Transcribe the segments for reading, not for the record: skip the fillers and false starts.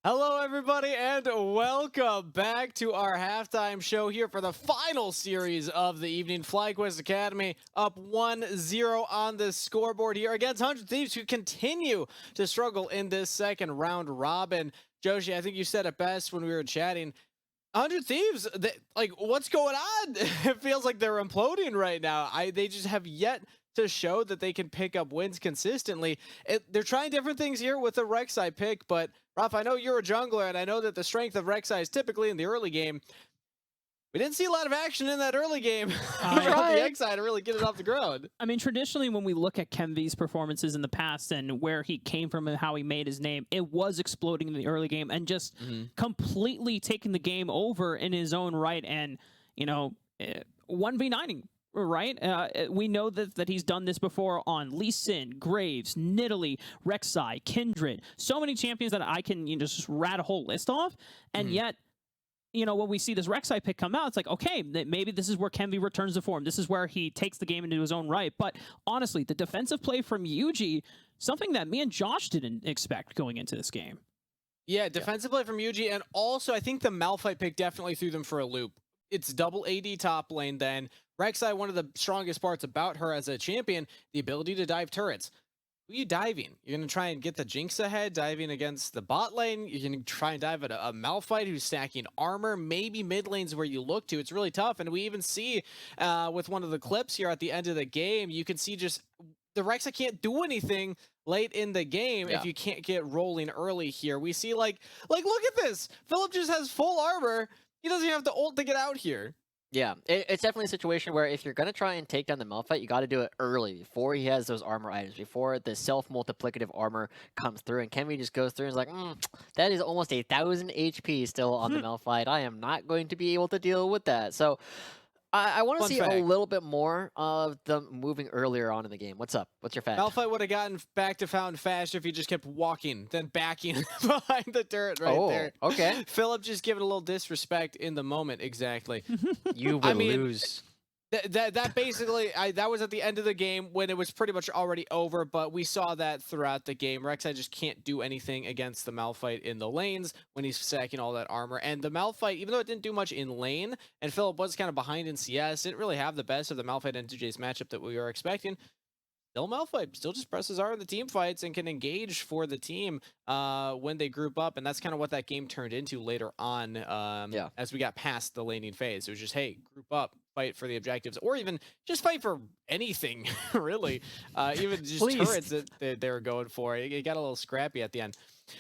Hello, everybody, and welcome back to our halftime show here for the final series of the evening. FlyQuest Academy up 1-0 on the scoreboard here against 100 Thieves, who continue to struggle in this second round robin. Joshi, I think you said it best when we were chatting. 100 Thieves, what's going on? It feels like they're imploding right now. They just have yet to show that they can pick up wins consistently. They're trying different things here with the Rek'Sai pick, but Raph, I know you're a jungler, and I know that the strength of Rek'Sai is typically in the early game. We didn't see a lot of action in that early game on the X side to really get it off the ground. I mean, traditionally, when we look at Kenvy's performances in the past and where he came from and how he made his name, it was exploding in the early game and just completely taking the game over in his own right and, 1v9ing. Right? We know that he's done this before on Lee Sin, Graves, Nidalee, Rek'Sai, Kindred. So many champions that I can just rat a whole list off. And yet, when we see this Rek'Sai pick come out, it's like, okay, maybe this is where Kenvy returns to form. This is where he takes the game into his own right. But honestly, the defensive play from Yuji, something that me and Josh didn't expect going into this game. Yeah, defensive play from Yuji. And also, I think the Malphite pick definitely threw them for a loop. It's double AD top lane then. Rek'Sai, one of the strongest parts about her as a champion, the ability to dive turrets. Who are you diving? You're going to try and get the Jinx ahead, diving against the bot lane. You're going to try and dive at a Malphite who's stacking armor. Maybe mid lane's where you look to. It's really tough. And we even see with one of the clips here at the end of the game, you can see just the Rek'Sai can't do anything late in the game if you can't get rolling early here. We see like look at this. Philip just has full armor. He doesn't even have the ult to get out here. Yeah, it's definitely a situation where if you're going to try and take down the Malphite, you got to do it early, before he has those armor items, before the self-multiplicative armor comes through. And Kenvy just goes through and is like, that is almost 1,000 HP still on the Malphite. I am not going to be able to deal with that. So I want to see a little bit more of them moving earlier on in the game. What's up? What's your fact? Malphite would have gotten back to Fountain faster if he just kept walking, then backing behind the turret there. Okay. Philip just giving a little disrespect in the moment, exactly. You will lose. That basically, that was at the end of the game when it was pretty much already over, but we saw that throughout the game. Rek'Sai just can't do anything against the Malphite in the lanes when he's stacking all that armor. And the Malphite, even though it didn't do much in lane, and Philip was kind of behind in CS, didn't really have the best of the Malphite and 2J's matchup that we were expecting. Still Malphite still just presses R in the team fights and can engage for the team when they group up, and that's kind of what that game turned into later on as we got past the laning phase. It was just, hey, group up, fight for the objectives, or even just fight for anything, really. Even just turrets that they were going for. It got a little scrappy at the end.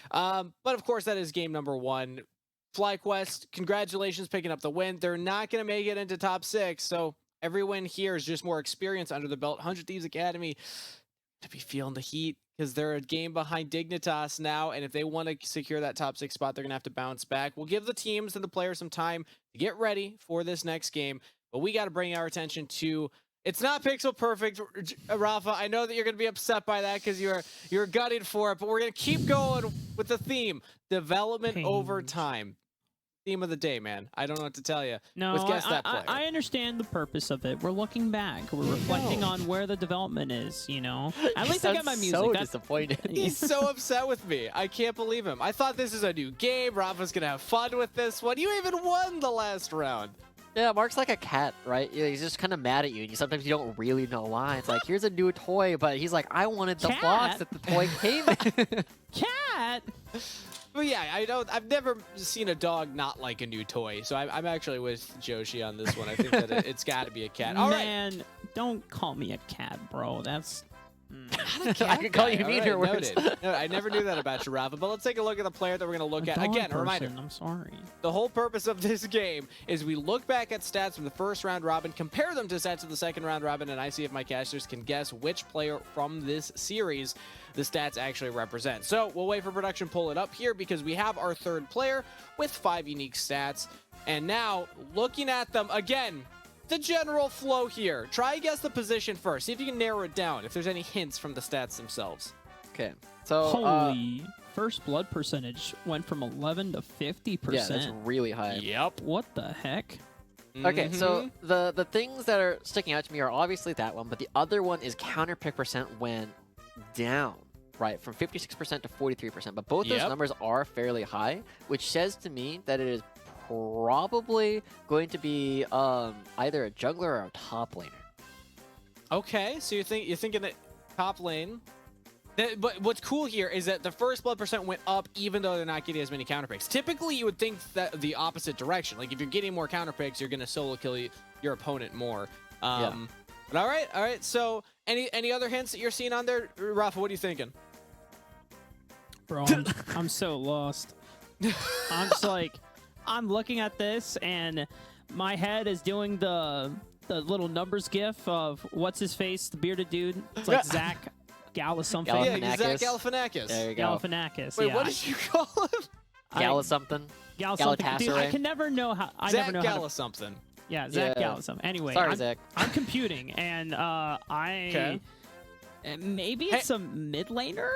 But of course, that is game number one. FlyQuest, congratulations picking up the win. They're not going to make it into top 6, so every win here is just more experience under the belt. 100 Thieves Academy to be feeling the heat because they're a game behind Dignitas now, and if they want to secure that top 6 spot, they're going to have to bounce back. We'll give the teams and the players some time to get ready for this next game, but we got to bring our attention to... It's not pixel perfect, Rafa. I know that you're going to be upset by that because you're gutted for it, but we're going to keep going with the theme. Development over time. Theme of the day, man. I don't know what to tell you. No, I understand the purpose of it. We're looking back. We're reflecting on where the development is, At least I got my music. So disappointed. He's so upset with me. I can't believe him. I thought this is a new game. Rafa's going to have fun with this one. You even won the last round. Yeah, Mark's like a cat, right? He's just kind of mad at you, and sometimes you don't really know why. It's like, here's a new toy, but he's like, I wanted the box that the toy came in. Cat! But yeah, I've never seen a dog not like a new toy, so I'm actually with Joshi on this one. I think that it's got to be a cat. All Man, don't call me a cat, bro. That's... I could call you meaner words. No, I never knew that about you, Rafa. But let's take a look at the player that we're going to look at. Again, a reminder. I'm sorry. The whole purpose of this game is we look back at stats from the first round robin, compare them to stats of the second round robin, and I see if my casters can guess which player from this series the stats actually represent. So we'll wait for production, pull it up here, because we have our third player with 5 unique stats. And now, looking at them again, the general flow here. Try and guess the position first. See if you can narrow it down, if there's any hints from the stats themselves. Okay. So holy first blood percentage went from 11 to 50%. Yeah, that's really high. Yep. What the heck? Okay, so the things that are sticking out to me are obviously that one, but the other one is counter pick percent went down. right, from 56% to 43%. But both those Yep. numbers are fairly high, which says to me that it is probably going to be either a jungler or a top laner. Okay, so you're thinking that top lane. But what's cool here is that the first blood percent went up even though they're not getting as many counter picks. Typically, you would think that the opposite direction. Like if you're getting more counter picks, you're gonna solo kill your opponent more. Yeah. But all right. So any other hints that you're seeing on there, Rafa? What are you thinking? Bro, I'm so lost. I'm just like, I'm looking at this and my head is doing the little numbers gif of what's his face, the bearded dude. It's like Zach Gala something. Yeah, Zach Galifianakis. Galifianakis. There you go. Galifianakis. Wait, yeah. what did you call him? Gala something. Gala something. Dude, I Galatasaray. can never know how. I Zach never know how Gala to. something. Yeah, Zach Yeah. Gala something. Anyway, Sorry, Zach. I'm computing, and Okay. maybe it's a mid laner.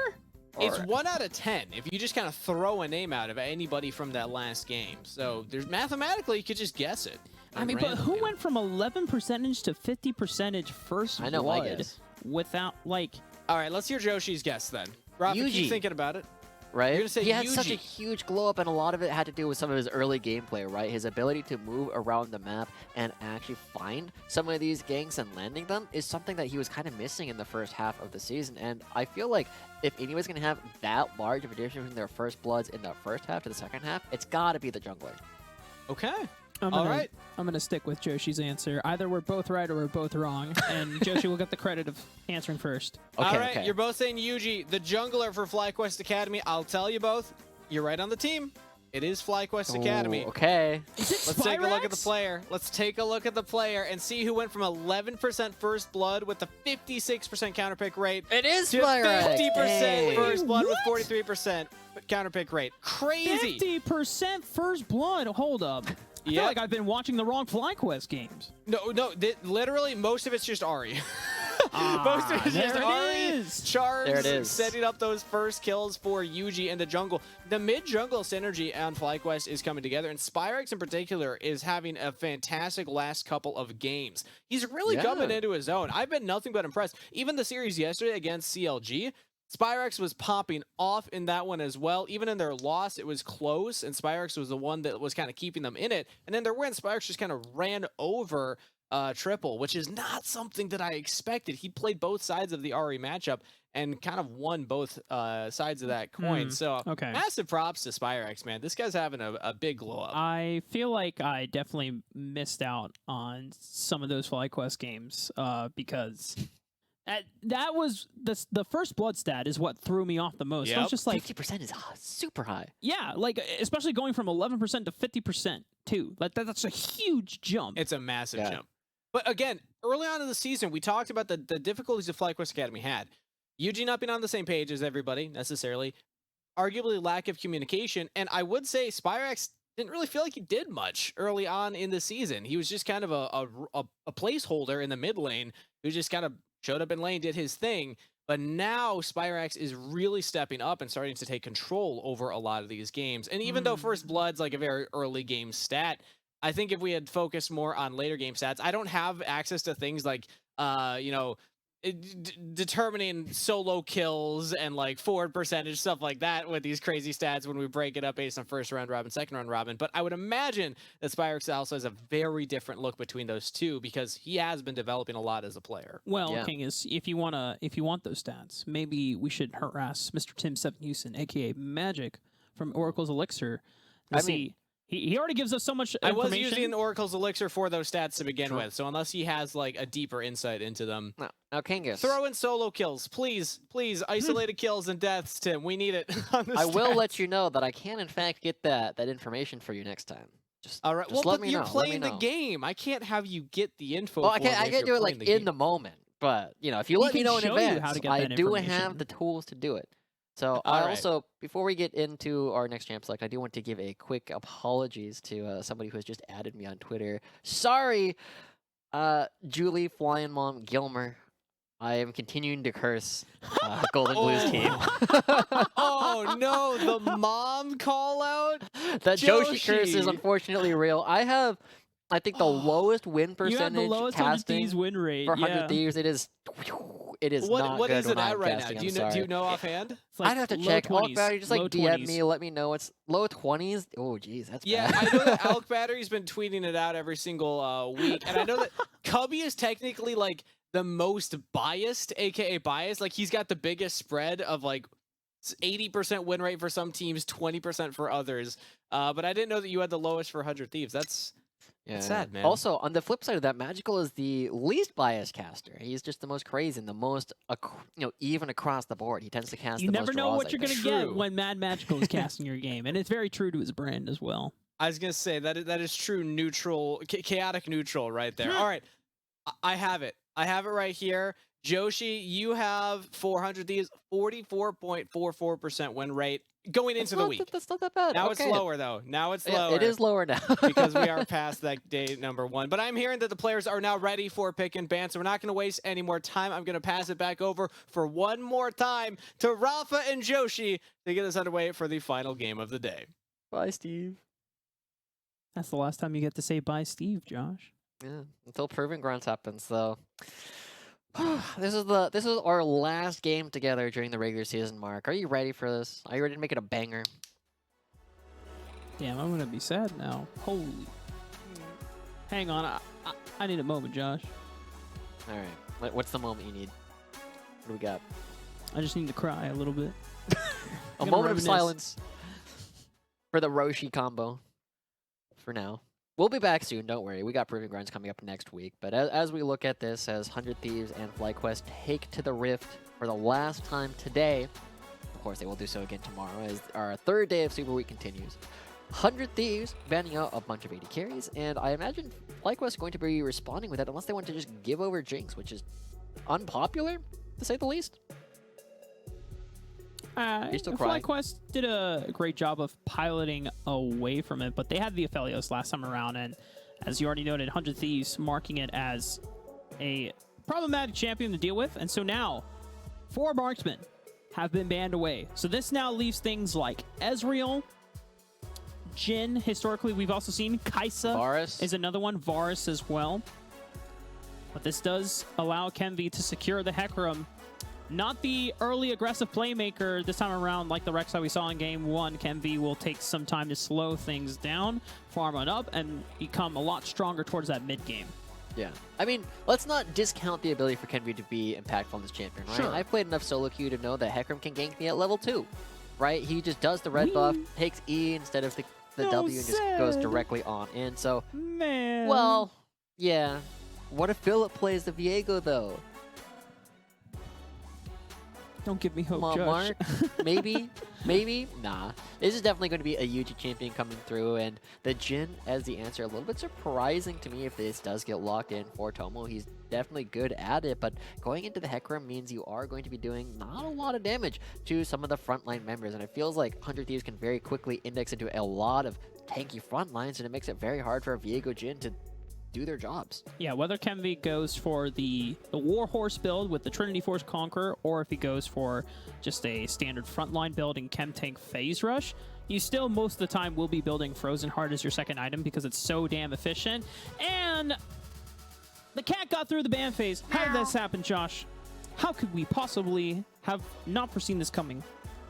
It's 1 out of 10 if you just kind of throw a name out of anybody from that last game. So there's mathematically you could just guess it. I mean, but who went from 11% to 50% first I know my blood guess. without like? All right, let's hear Joshi's guess then. Rafa, Yuji. keep thinking about it. Right? You're gonna say he had such a Yuji. huge glow up, and a lot of it had to do with some of his early gameplay, right? His ability to move around the map and actually find some of these ganks and landing them is something that he was kind of missing in the first half of the season. And I feel like if anyone's going to have that large of a difference between their first bloods in the first half to the second half, it's got to be the jungler. Okay. I'm All gonna, right. I'm gonna stick with Joshi's answer. Either we're both right or we're both wrong, and Joshi will get the credit of answering first. Okay, All right, okay. you're both saying Yuji, the jungler for FlyQuest Academy. I'll tell you both, you're right on the team. It is FlyQuest Academy. Ooh, okay. Is it Let's take a look at the Spyrax? player. Let's take a look at the player and see who went from 11% first blood with a 56% counter pick rate It is to Spyrax. 50% Dang. first blood What? with 43% counter pick rate. Crazy. 50% first blood. Hold up. I feel Yep. like I've been watching the wrong FlyQuest games. No, literally most of it's just Ari. Most of it's just there it Ari, is. Charms, There it is. setting up those first kills for Yuji in the jungle. The mid-jungle synergy on FlyQuest is coming together, and Spyrax in particular is having a fantastic last couple of games. He's really Yeah. coming into his own. I've been nothing but impressed. Even the series yesterday against CLG, Spyrax was popping off in that one as well. Even in their loss, it was close, and Spyrax was the one that was kind of keeping them in it. And then their win, Spyrax just kind of ran over Triple, which is not something that I expected. He played both sides of the RE matchup and kind of won both sides of that coin. So okay. massive props to Spyrax, man. This guy's having a big glow up. I feel like I definitely missed out on some of those FlyQuest games because that was the first blood stat is what threw me off the most. I Yep. was just like, 50% is super high. yeah, like especially going from 11% to 50% too. Like that's a huge jump. It's a massive Yeah. jump. But again, early on in the season, we talked about the difficulties that FlyQuest Academy had. Yuji not being on the same page as everybody, necessarily. Arguably lack of communication. And I would say Spyrax didn't really feel like he did much early on in the season. He was just kind of a placeholder in the mid lane who just kind of showed up in lane, did his thing. But now Spyrax is really stepping up and starting to take control over a lot of these games. And even though First Blood's like a very early game stat, I think if we had focused more on later game stats, I don't have access to things like, determining solo kills and like forward percentage, stuff like that with these crazy stats when we break it up based on first round robin, second round robin. But I would imagine that Spyrax also has a very different look between those two because he has been developing a lot as a player. Well, Yeah. King, is if you want those stats, maybe we should harass Mr. Tim Seven Houston, aka Magic from Oracle's Elixir. I mean- He already gives us so much I was information. using Oracle's Elixir for those stats to begin True. with, so unless he has like a deeper insight into them. Now, Kangas, Throw in solo kills, please, isolated kills and deaths, Tim. We need it on the I will stats. let you know that I can, in fact, get that information for you next time. Just All right. Just Well, let but me you're know, let playing me the know. game. I can't have you get the info. Well, for me I if can do you're it like playing the in game. the moment, but you know, if you We let me can know in show you advance, how to get I that do information. have the tools to do it. So All I right. also, before we get into our next champ select, I do want to give a quick apologies to somebody who has just added me on Twitter. Sorry, Julie Flying Mom Gilmer. I am continuing to curse Golden Blues team. Oh no, the mom call out. That Joshi curse is Joshi. unfortunately real. I think the lowest win you percentage have the lowest 100 casting Thieves win rate. for 100 yeah. Thieves. It it is not What good is when it at I'm right now? casting, Do you I'm know? Do sorry. you know offhand? It's like I'd have to low check. 20s, Battery, just like low DM 20s. me, let me know. It's low 20s. Oh, geez, that's Yeah, bad. I know that Alec Battery's been tweeting it out every single week, and I know that Cubby is technically like the most biased, aka biased. Like he's got the biggest spread of like 80% win rate for some teams, 20% for others. But I didn't know that you had the lowest for 100 Thieves. That's sad, man. Also, on the flip side of that, Magical is the least biased caster. He's just the most crazy and the most, even across the board. He tends to cast You the never most know draws, what I you're think. going to get True. when Mad Magical is casting your game, and it's very true to his brand as well. I was gonna say that is true neutral, chaotic neutral right there. All right, I have it. I have it right here. Joshi, you have 400 Thieves, 44.44% win rate going into the week. That's not that bad. Now okay. it's lower though. Now it's Yeah, lower. it is lower now. because we are past that day number 1. But I'm hearing that the players are now ready for pick and ban, so we're not going to waste any more time. I'm going to pass it back over for one more time to Rafa and Joshi to get us underway for the final game of the day. Bye, Steve. That's the last time you get to say bye, Steve, Josh. Yeah, until Proving Grounds happens, so this is our last game together during the regular season, Mark. Are you ready for this? Are you ready to make it a banger? Damn, I'm going to be sad now. Holy. Hang on. I need a moment, Josh. All right. What's the moment you need? What do we got? I just need to cry a little bit. A gonna moment of reminisce. silence for the Roshi combo. For now. We'll be back soon, don't worry. We got Proving Grounds coming up next week. But as we look at this, as 100 Thieves and FlyQuest take to the Rift for the last time today, of course they will do so again tomorrow as our third day of Super Week continues. 100 Thieves banning out a bunch of 80 carries, and I imagine FlyQuest is going to be responding with that unless they want to just give over Jinx, which is unpopular, to say the least. You're still crying. FlyQuest did a great job of piloting away from it, but they had the Aphelios last time around, and as you already noted, 100 Thieves marking it as a problematic champion to deal with, and so now 4 marksmen have been banned away. So this now leaves things like Ezreal, Jhin. Historically, we've also seen Kaisa Varus is another one, Varus as well. But this does allow Kenvi to secure the Hecarim. Not the early aggressive playmaker this time around like the Rek'Sai we saw in Game 1. Kenvi will take some time to slow things down, farm on up, and become a lot stronger towards that mid game. Yeah. I mean, let's not discount the ability for Kenvi to be impactful on this champion, right? Sure. I've played enough solo queue to know that Hecarim can gank me at level 2, right? He just does the red buff, takes E instead of the No W, and just goes sad. directly on in. So, Man. well, yeah. What if Philip plays the Viego, though? Don't give me hope, Come on, Josh. Mark. Maybe? Maybe? Nah. This is definitely going to be a UG champion coming through, and the Jhin as the answer. A little bit surprising to me if this does get locked in for Tomo. He's definitely good at it, but going into the Hecarim means you are going to be doing not a lot of damage to some of the frontline members, and it feels like 100 Thieves can very quickly index into a lot of tanky front lines, and it makes it very hard for a Viego Jhin to do their jobs. Yeah, whether Kenvi goes for the Warhorse build with the Trinity Force Conqueror, or if he goes for just a standard frontline build in Chem Tank Phase Rush, you still most of the time will be building Frozen Heart as your second item because it's so damn efficient. And the cat got through the ban phase. How did this happen, Josh? How could we possibly have not foreseen this coming?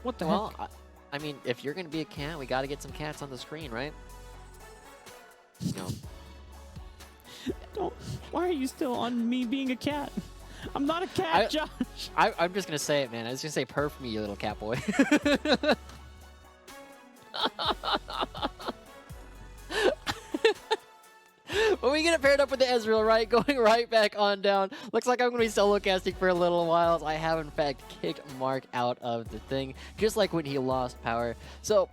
What the Well, heck? I mean, if you're going to be a cat, we got to get some cats on the screen, right? No. Why are you still on me being a cat? I'm not a cat, Josh. I'm just going to say it, man. I was going to say perf me, you little cat boy. But we get it paired up with the Ezreal, right? Going right back on down. Looks like I'm going to be solo casting for a little while. As I have, in fact, kicked Mark out of the thing, just like when he lost power. So,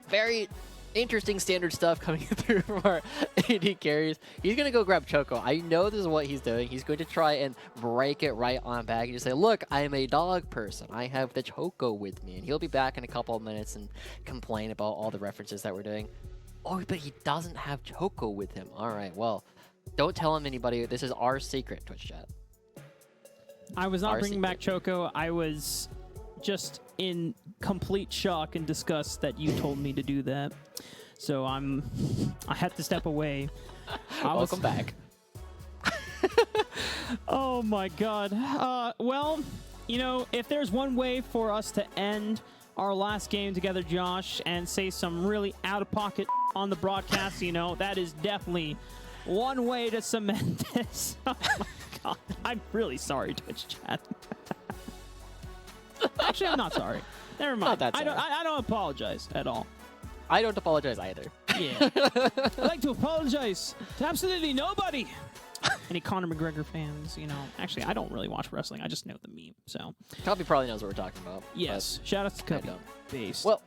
very interesting standard stuff coming through from our AD carries. He's going to go grab Choco. I know this is what he's doing. He's going to try and break it right on back and just say, look, I am a dog person. I have the Choco with me. And he'll be back in a couple of minutes and complain about all the references that we're doing. Oh, but he doesn't have Choco with him. All right, well, don't tell him anybody. This is our secret, Twitch chat. I was not Our bringing back Choco. I was just in complete shock and disgust that you told me to do that. So I had to step away. Welcome back. Oh my god. Well, you know, if there's one way for us to end our last game together, Josh, and say some really out-of-pocket on the broadcast, you know, that is definitely one way to cement this. Oh my god. I'm really sorry, Twitch chat. Actually, I'm not sorry. Never mind. Not that sorry. I don't apologize at all. I don't apologize either. Yeah. I'd like to apologize to absolutely nobody. Any Conor McGregor fans, you know. Actually, I don't really watch wrestling. I just know the meme, so. Cubby probably knows what we're talking about. Yes. Shout out to Cubby. don't. Base. Well,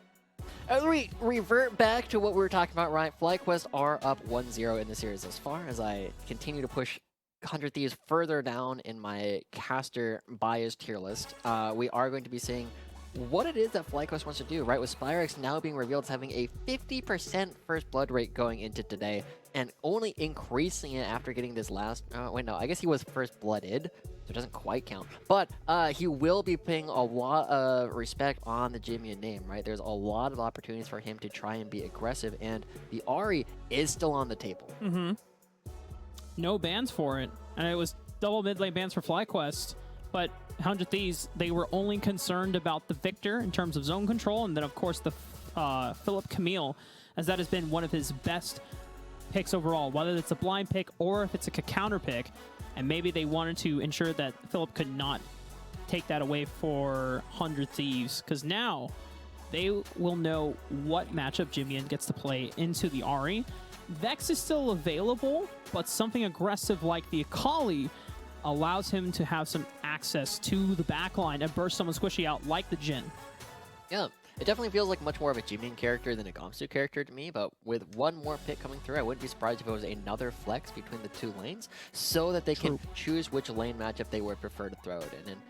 revert back to what we were talking about, right? FlyQuest are up 1-0 in the series as far as I continue to push 100 Thieves further down in my caster bias tier list. We are going to be seeing what it is that FlyQuest wants to do, right? With Spyrex now being revealed as having a 50% first blood rate going into today, and only increasing it after getting this last... wait, no, I guess he was first blooded, so it doesn't quite count. But he will be putting a lot of respect on the Jimian name, right? There's a lot of opportunities for him to try and be aggressive, and the Ahri is still on the table. Mm-hmm. No bans for it, and it was double mid lane bans for FlyQuest, but 100 Thieves, they were only concerned about the Victor in terms of zone control, and then of course the Philip Camille, as that has been one of his best picks overall, whether it's a blind pick or if it's a counter pick, and maybe they wanted to ensure that Philip could not take that away for 100 Thieves, because now they will know what matchup Jimian gets to play into the Ahri. Vex is still available, but something aggressive like the Akali allows him to have some access to the backline and burst someone squishy out like the Jhin. Yeah, it definitely feels like much more of a Jimian character than a Gamsu character to me, but with one more pick coming through, I wouldn't be surprised if it was another flex between the two lanes so that they can choose which lane matchup they would prefer to throw it in. And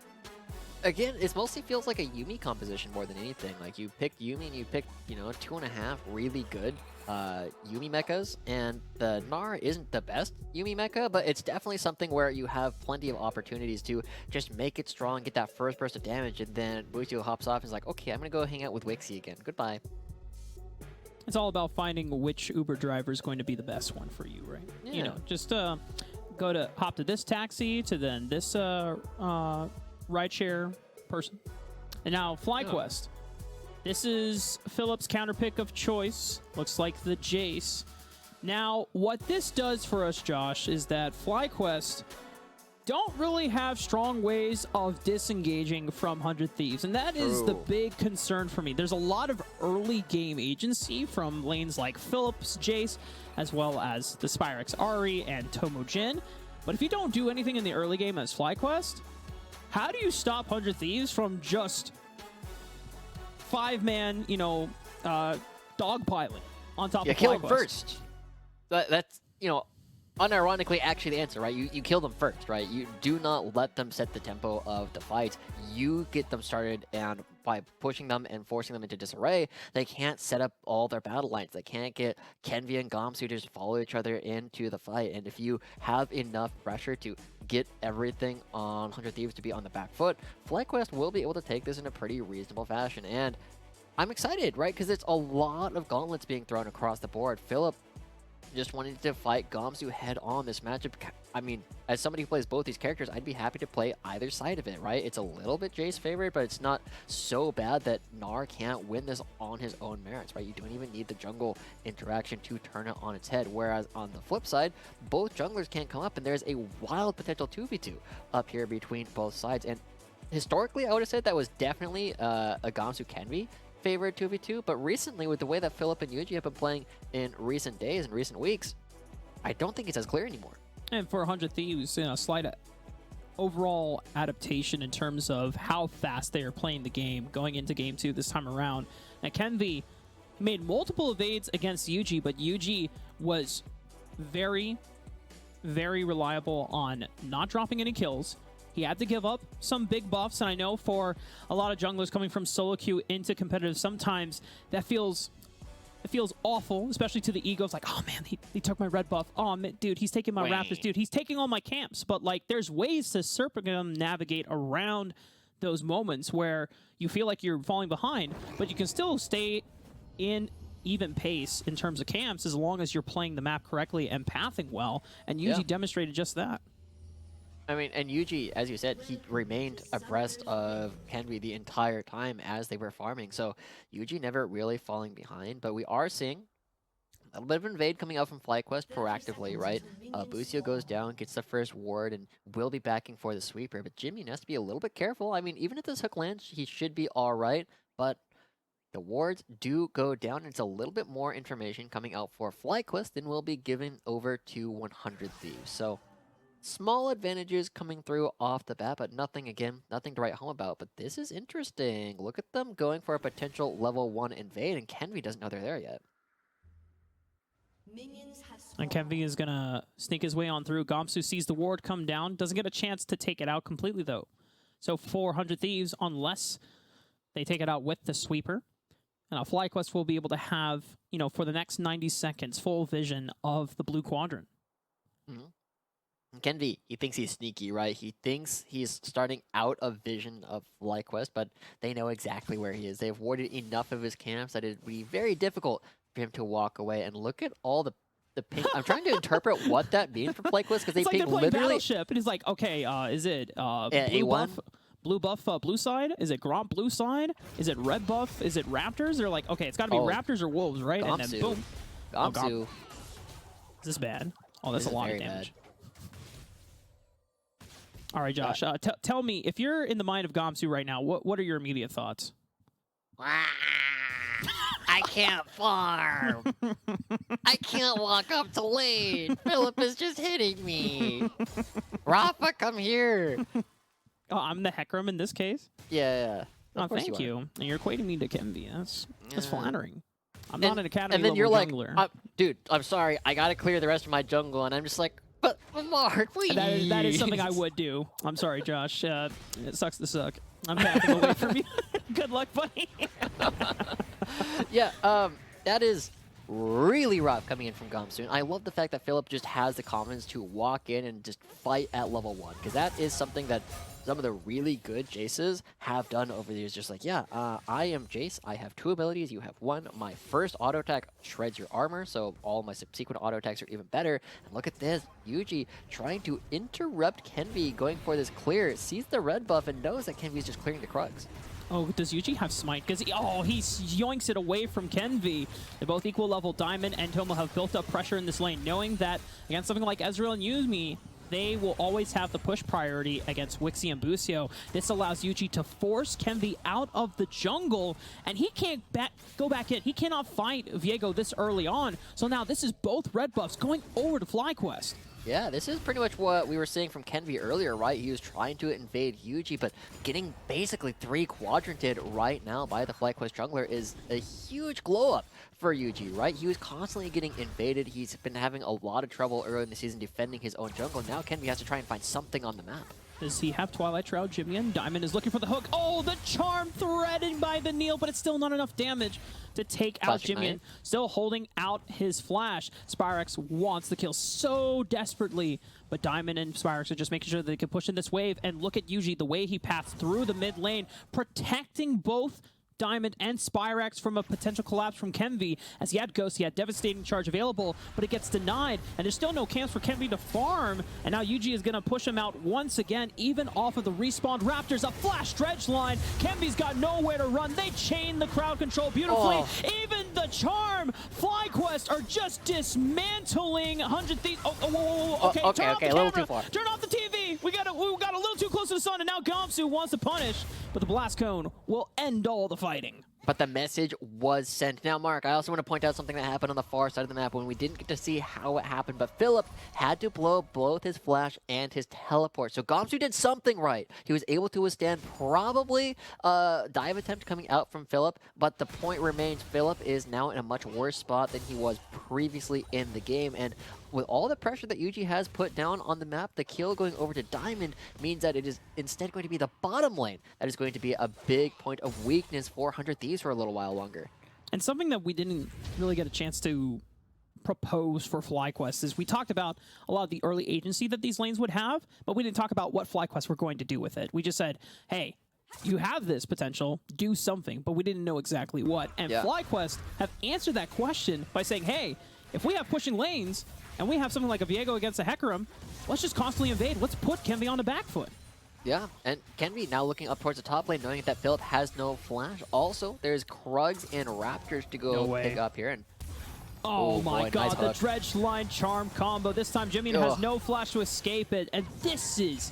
again, it mostly feels like a Yuumi composition more than anything. Like, you pick Yuumi and you pick, you know, 2.5 really good Yuumi mechas, and the Gnar isn't the best Yuumi mecha, but it's definitely something where you have plenty of opportunities to just make it strong, get that first burst of damage, and then Butio hops off and is like, okay, I'm gonna go hang out with Wixie again. Goodbye. It's all about finding which Uber driver is going to be the best one for you, right? Yeah. You know, just hop to this taxi to then this rideshare person. And now FlyQuest. Oh. This is Philip's counter pick of choice. Looks like the Jace. Now, what this does for us, Josh, is that FlyQuest don't really have strong ways of disengaging from 100 Thieves, and that is the big concern for me. There's a lot of early game agency from lanes like Philip's Jace, as well as the Spyrex Ahri and Tomo Jhin. But if you don't do anything in the early game as FlyQuest, how do you stop 100 Thieves from just 5-man, you know, dogpiling on top of FlyQuest? Kill them first. That's, you know, unironically actually the answer, right? You kill them first, right? You do not let them set the tempo of the fight. You get them started, and by pushing them and forcing them into disarray, they can't set up all their battle lines. They can't get Kenvi and Gamsu to just follow each other into the fight. And if you have enough pressure to get everything on 100 Thieves to be on the back foot, FlyQuest will be able to take this in a pretty reasonable fashion. And I'm excited, right? Because it's a lot of gauntlets being thrown across the board. Philip just wanted to fight Gamsu head on this matchup. I mean, as somebody who plays both these characters, I'd be happy to play either side of it, right? It's a little bit Jay's favorite, but it's not so bad that Gnar can't win this on his own merits, right? You don't even need the jungle interaction to turn it on its head. Whereas on the flip side, both junglers can't come up, and there's a wild potential 2v2 up here between both sides. And historically, I would have said that was definitely a Gamsu Kenvi favorite 2v2, but recently, with the way that Philip and Yuji have been playing in recent days and recent weeks, I don't think it's as clear anymore. And for 100 Thieves, you know, slight overall adaptation in terms of how fast they are playing the game going into game 2 this time around. Now, Kenvi made multiple evades against Yuji, but Yuji was very, very reliable on not dropping any kills. He had to give up some big buffs, and I know for a lot of junglers coming from solo queue into competitive, sometimes that feels awful, especially to the egos. Like, oh man, he took my red buff. Oh man, dude, he's taking my Raptors. Dude, he's taking all my camps. But like, there's ways to circumnavigate around those moments where you feel like you're falling behind, but you can still stay in even pace in terms of camps as long as you're playing the map correctly and pathing well. And Yuji demonstrated just that. I mean, and Yuji, as you said, he remained abreast of Kenvi the entire time as they were farming. So Yuji never really falling behind, but we are seeing a little bit of invade coming out from FlyQuest proactively, right? Busio goes down, gets the first ward, and will be backing for the sweeper. But Jimmy has to be a little bit careful. I mean, even if this hook lands, he should be all right. But the wards do go down, and it's a little bit more information coming out for FlyQuest than will be given over to 100 Thieves. So small advantages coming through off the bat, but nothing to write home about. But this is interesting. Look at them going for a potential level 1 invade, and Kenvi doesn't know they're there yet. And Kenvi is going to sneak his way on through. Gamsu sees the ward come down. Doesn't get a chance to take it out completely, though. So 400 Thieves, unless they take it out with the sweeper. And FlyQuest will be able to have, for the next 90 seconds, full vision of the blue quadrant. Kenvi, he thinks he's sneaky, right? He thinks he's starting out of vision of FlyQuest, but they know exactly where he is. They've warded enough of his camps that it would be very difficult for him to walk away. And look at all the pink. I'm trying to interpret what that means for FlyQuest, because they it's like ping they're playing literally Battleship, and he's like, okay, is it A1? Blue buff, blue side? Is it Gromp blue side? Is it red buff? Is it Raptors? They're like, okay, it's got to be Raptors or Wolves, right? Gamsu. And then boom. Gamsu. Is this bad? Oh, that's This a is lot of very damage. All right, Josh, tell me, if you're in the mind of Gamsu right now, what are your immediate thoughts? I can't farm. I can't walk up to lane. Philip is just hitting me. Rafa, come here. Oh, I'm the Hecarim in this case? Yeah. Oh, Of course thank you. And you're equating me to Kenvi. That's Yeah. flattering. I'm not an academy And then you're jungler. like, dude, I'm sorry. I got to clear the rest of my jungle. And I'm just like, but Mark, please. That is something I would do. I'm sorry, Josh. It sucks to suck. I'm backing away from you. Good luck, buddy. Yeah, that is really rough coming in from Gamsu. And I love the fact that Philip just has the confidence to walk in and just fight at level 1, because that is something that some of the really good Jaces have done over the years. Just like, yeah, I am Jace. I have 2 abilities. You have 1. My first auto attack shreds your armor, so all my subsequent auto attacks are even better. And look at this. Yuji trying to interrupt Kenvi going for this clear. Sees the red buff and knows that Kenvi is just clearing the Krugs. Oh, does Yuji have Smite? Because he yoinks it away from Kenvi. They're both equal level. Diamond and Tomo have built up pressure in this lane, knowing that against something like Ezreal and Yumi, they will always have the push priority against Wixie and Busio. This allows Yuji to force Kenvi out of the jungle, and he can't go back in. He cannot fight Viego this early on. So now this is both red buffs going over to FlyQuest. Yeah, this is pretty much what we were seeing from Kenvi earlier, right? He was trying to invade Yuji, but getting basically 3 quadranted right now by the FlyQuest jungler is a huge glow-up for Yuji, right? He was constantly getting invaded. He's been having a lot of trouble early in the season defending his own jungle. Now Kenvi has to try and find something on the map. Does he have Twilight Shroud, Jimian? Diamond is looking for the hook. Oh, the charm threaded by the Neil, but it's still not enough damage to take out Jimian. Still holding out his flash. Spyrex wants the kill so desperately, but Diamond and Spyrex are just making sure that they can push in this wave. And look at Yuji, the way he passed through the mid lane, protecting both Diamond and Spyrex from a potential collapse from Kenvi. As he had Ghost, he had Devastating Charge available, but it gets denied, and there's still no camps for Kenvi to farm. And now Yuji is going to push him out once again, even off of the respawned Raptors. A flash dredge line. Kenvi's got nowhere to run. They chain the crowd control beautifully. Even the charm, FlyQuest are just dismantling 100 Thieves. Okay, okay, a little too far. Turn off the TV. We got a little too close to the sun, and now Gamsu wants to punish, but the blast cone will end all the fighting. But the message was sent. Now, Mark, I also want to point out something that happened on the far side of the map when we didn't get to see how it happened, but Philip had to blow both his flash and his teleport. So Gamsu did something right. He was able to withstand probably a dive attempt coming out from Philip, but the point remains Philip is now in a much worse spot than he was previously in the game. And with all the pressure that Yuji has put down on the map, the kill going over to Diamond means that it is instead going to be the bottom lane that is going to be a big point of weakness for 100 Thieves for a little while longer. And something that we didn't really get a chance to propose for FlyQuest is we talked about a lot of the early agency that these lanes would have, but we didn't talk about what FlyQuest were going to do with it. We just said, hey, you have this potential, do something, but we didn't know exactly what. And FlyQuest have answered that question by saying, hey, if we have pushing lanes, and we have something like a Viego against a Hecarim, let's just constantly invade. Let's put Kenvi on the back foot. Yeah, and Kenvi now looking up towards the top lane, knowing that Philip has no flash. Also, there's Krugs and Raptors to go pick up here. And oh my boy, god, nice the hook. Dredge Line Charm combo. This time Jimmy has no flash to escape it. And this is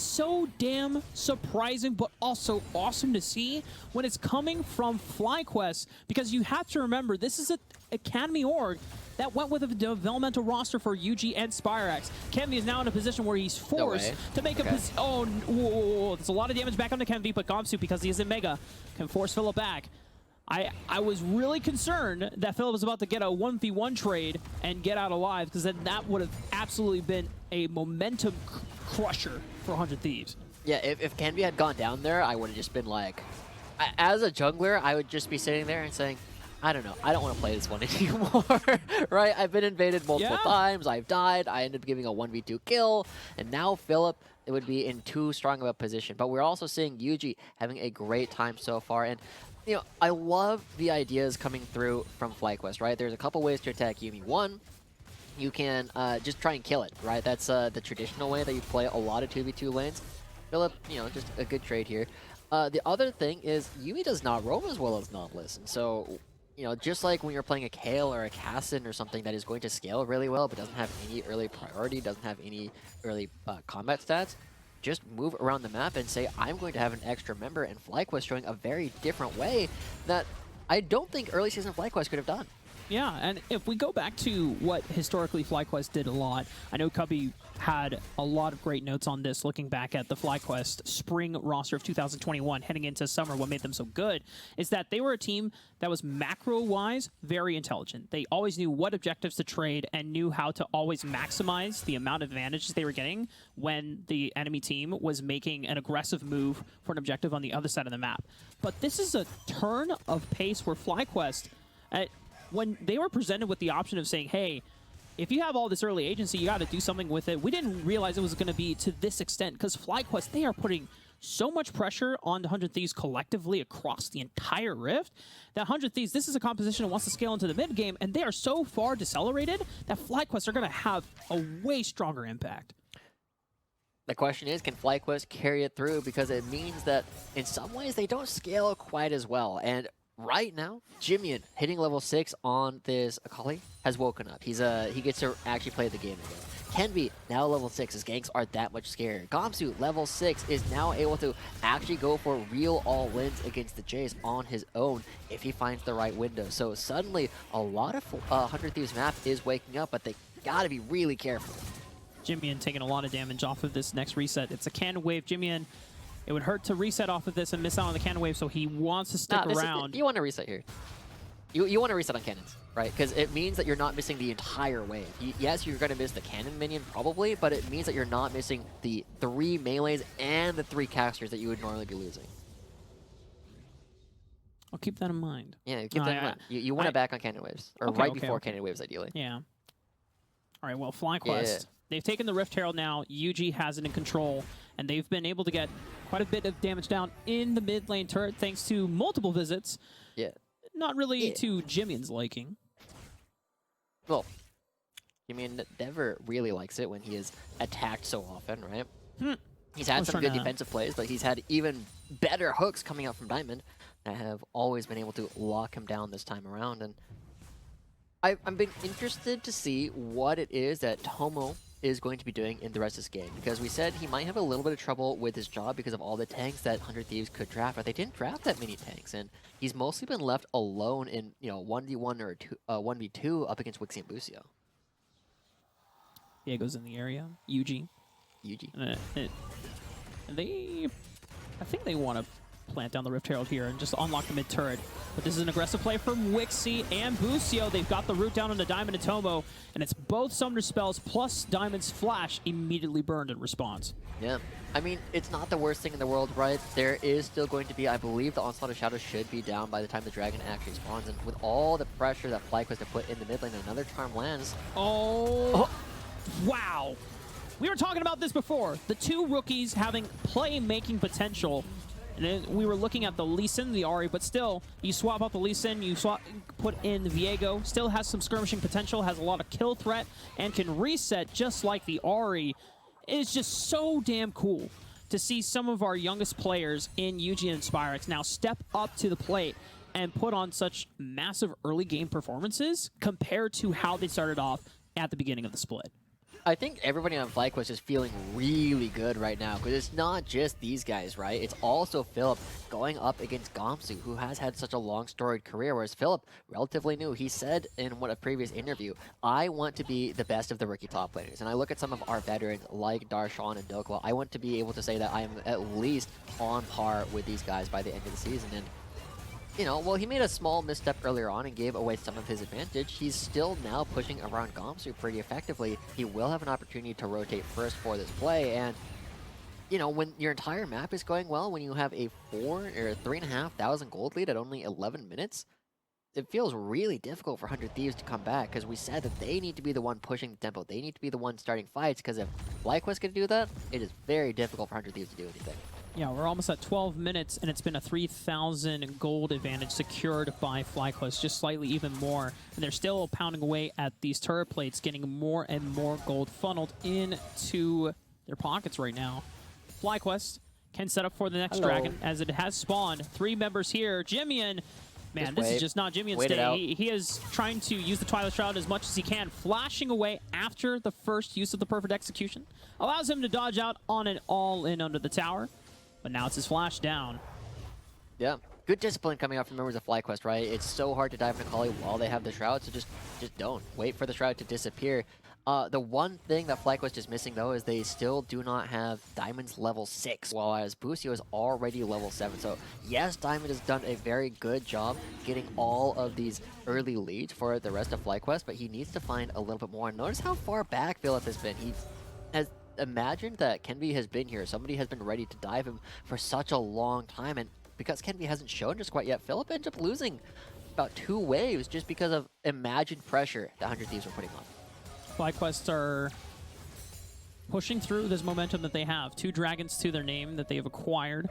so damn surprising, but also awesome to see when it's coming from FlyQuest, because you have to remember, this is an Academy org that went with a developmental roster for UG and Spyrex. Kenvi is now in a position where he's forced to make a position. Oh, whoa, there's a lot of damage back onto Kenvi, but Gamsu, because he is in Mega, can force Philip back. I was really concerned that Philip was about to get a 1v1 trade and get out alive, because then that would have absolutely been a momentum crusher for 100 Thieves. Yeah, if Kenvi had gone down there, I would have just been like, as a jungler, I would just be sitting there and saying, I don't know, I don't want to play this one anymore, right? I've been invaded multiple times, I've died, I ended up giving a 1v2 kill, and now Philip, it would be in too strong of a position. But we're also seeing Yuji having a great time so far, and you know, I love the ideas coming through from FlyQuest, right? There's a couple ways to attack Yumi. One, you can just try and kill it, right? That's the traditional way that you play a lot of 2v2 lanes. Philip, you know, just a good trade here. The other thing is Yumi does not roam as well as Nautilus, and so, you know, just like when you're playing a Kayle or a Cassin or something that is going to scale really well but doesn't have any early priority, doesn't have any early combat stats, just move around the map and say, I'm going to have an extra member, and FlyQuest showing a very different way that I don't think early season FlyQuest could have done. Yeah, and if we go back to what historically FlyQuest did a lot, I know Cubby had a lot of great notes on this looking back at the FlyQuest spring roster of 2021 heading into summer. What made them so good is that they were a team that was macro-wise very intelligent. They always knew what objectives to trade and knew how to always maximize the amount of advantages they were getting when the enemy team was making an aggressive move for an objective on the other side of the map. But this is a turn of pace where FlyQuest, when they were presented with the option of saying, hey, if you have all this early agency, you got to do something with it. We didn't realize it was going to be to this extent, because FlyQuest, they are putting so much pressure on the 100 Thieves collectively across the entire Rift that 100 Thieves, this is a composition that wants to scale into the mid game, and they are so far decelerated that FlyQuest are going to have a way stronger impact. The question is, can FlyQuest carry it through? Because it means that in some ways they don't scale quite as well. And right now, Jimian hitting level 6 on this Akali has woken up. He gets to actually play the game again. Kenvi now level 6. His ganks are that much scarier. Gamsu level 6 is now able to actually go for real all-wins against the Jace on his own if he finds the right window. So suddenly, a lot of 100 Thieves map is waking up, but they gotta be really careful. Jimian taking a lot of damage off of this next reset. It's a cannon wave. Jimian, it would hurt to reset off of this and miss out on the cannon wave, so he wants to stick around. You want to reset here. You want to reset on cannons, right? Because it means that you're not missing the entire wave. Yes, you're going to miss the cannon minion probably, but it means that you're not missing the 3 melees and the 3 casters that you would normally be losing. I'll keep that in mind. Yeah, keep that in mind. You want it back on cannon waves, or before cannon waves, ideally. Yeah. All right, well, FlyQuest, they've taken the Rift Herald now. UG has it in control, and they've been able to get quite a bit of damage down in the mid lane turret thanks to multiple visits. Yeah. Not really to Jimian's liking. Well, I mean, Dever really likes it when he is attacked so often, right? He's had some good defensive plays, but he's had even better hooks coming out from Diamond that have always been able to lock him down this time around. And I've been interested to see what it is that Tomo is going to be doing in the rest of this game, because we said he might have a little bit of trouble with his job because of all the tanks that 100 Thieves could draft, but they didn't draft that many tanks, and he's mostly been left alone in 1v1 or 1v2 up against Wixie and Busio. Diego's in the area. UG. I think they want to plant down the Rift Herald here and just unlock the mid turret. But this is an aggressive play from Wixie and Busio. They've got the root down on the Diamond and Tomo, and it's both Summoner spells plus Diamond's flash immediately burned in response. Yeah, I mean, it's not the worst thing in the world, right? There is still going to be, I believe the Onslaught of Shadows should be down by the time the Dragon actually spawns, and with all the pressure that FlyQuest have put in the mid lane, another charm lands. Oh, wow. We were talking about this before. The 2 rookies having playmaking potential. And then we were looking at the Lee Sin, the Ahri, but still, you swap out the Lee Sin, you put in the Viego, still has some skirmishing potential, has a lot of kill threat, and can reset just like the Ahri. It is just so damn cool to see some of our youngest players in UG and Spyrex now step up to the plate and put on such massive early game performances compared to how they started off at the beginning of the split. I think everybody on FlyQuest is feeling really good right now because it's not just these guys, right? It's also Philip going up against Gamsu, who has had such a long storied career, whereas Philip, relatively new, he said in a previous interview, I want to be the best of the rookie top laners. And I look at some of our veterans like Darshan and Dokla, I want to be able to say that I am at least on par with these guys by the end of the season. And you know, well, he made a small misstep earlier on and gave away some of his advantage. He's still now pushing around Gamsu pretty effectively. He will have an opportunity to rotate first for this play, and you know, when your entire map is going well, when you have a 3,500 gold lead at only 11 minutes, it feels really difficult for 100 Thieves to come back, because we said that they need to be the one pushing the tempo. They need to be the one starting fights, because if FlyQuest can do that, it is very difficult for 100 Thieves to do anything. Yeah, we're almost at 12 minutes, and it's been a 3,000 gold advantage secured by FlyQuest, just slightly even more. And they're still pounding away at these turret plates, getting more and more gold funneled into their pockets right now. FlyQuest can set up for the next dragon, as it has spawned. 3 members here. Jimmian, man, this is just not Jimmian's day. He is trying to use the Twilight Shroud as much as he can, flashing away after the first use of the perfect execution. Allows him to dodge out on an all-in under the tower. But now it's his flash down. Yeah, good discipline coming out from members of FlyQuest, right? It's so hard to dive into Kali while they have the Shroud, so just don't. Wait for the Shroud to disappear. The one thing that FlyQuest is missing, though, is they still do not have Diamond's level 6, while Busio is already level 7. So, yes, Diamond has done a very good job getting all of these early leads for the rest of FlyQuest, but he needs to find a little bit more. Notice how far back Philip has been. He has imagined that Kenvi has been here. Somebody has been ready to dive him for such a long time, and because Kenvi hasn't shown just quite yet, Philip ends up losing about 2 waves just because of imagined pressure that 100 Thieves are putting on. FlyQuest are pushing through this momentum that they have. 2 dragons to their name that they have acquired,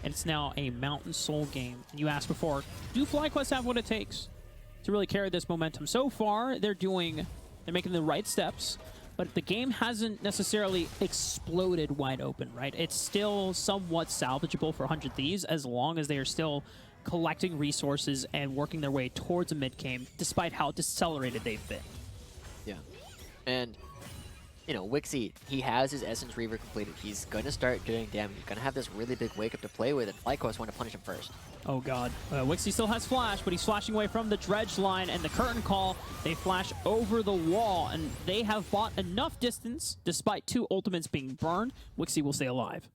and it's now a Mountain Soul game. And you asked before, do FlyQuest have what it takes to really carry this momentum? So far, they're making the right steps, but the game hasn't necessarily exploded wide open, right? It's still somewhat salvageable for 100 Thieves as long as they are still collecting resources and working their way towards a mid-game, despite how decelerated they've been. Yeah. And, you know, Wixie, he has his Essence Reaver completed. He's going to start doing damage. He's going to have this really big wake-up to play with, and FlyQuest want to punish him first. Oh, God. Wixie still has flash, but he's flashing away from the dredge line and the curtain call. They flash over the wall, and they have bought enough distance, despite 2 ultimates being burned. Wixie will stay alive.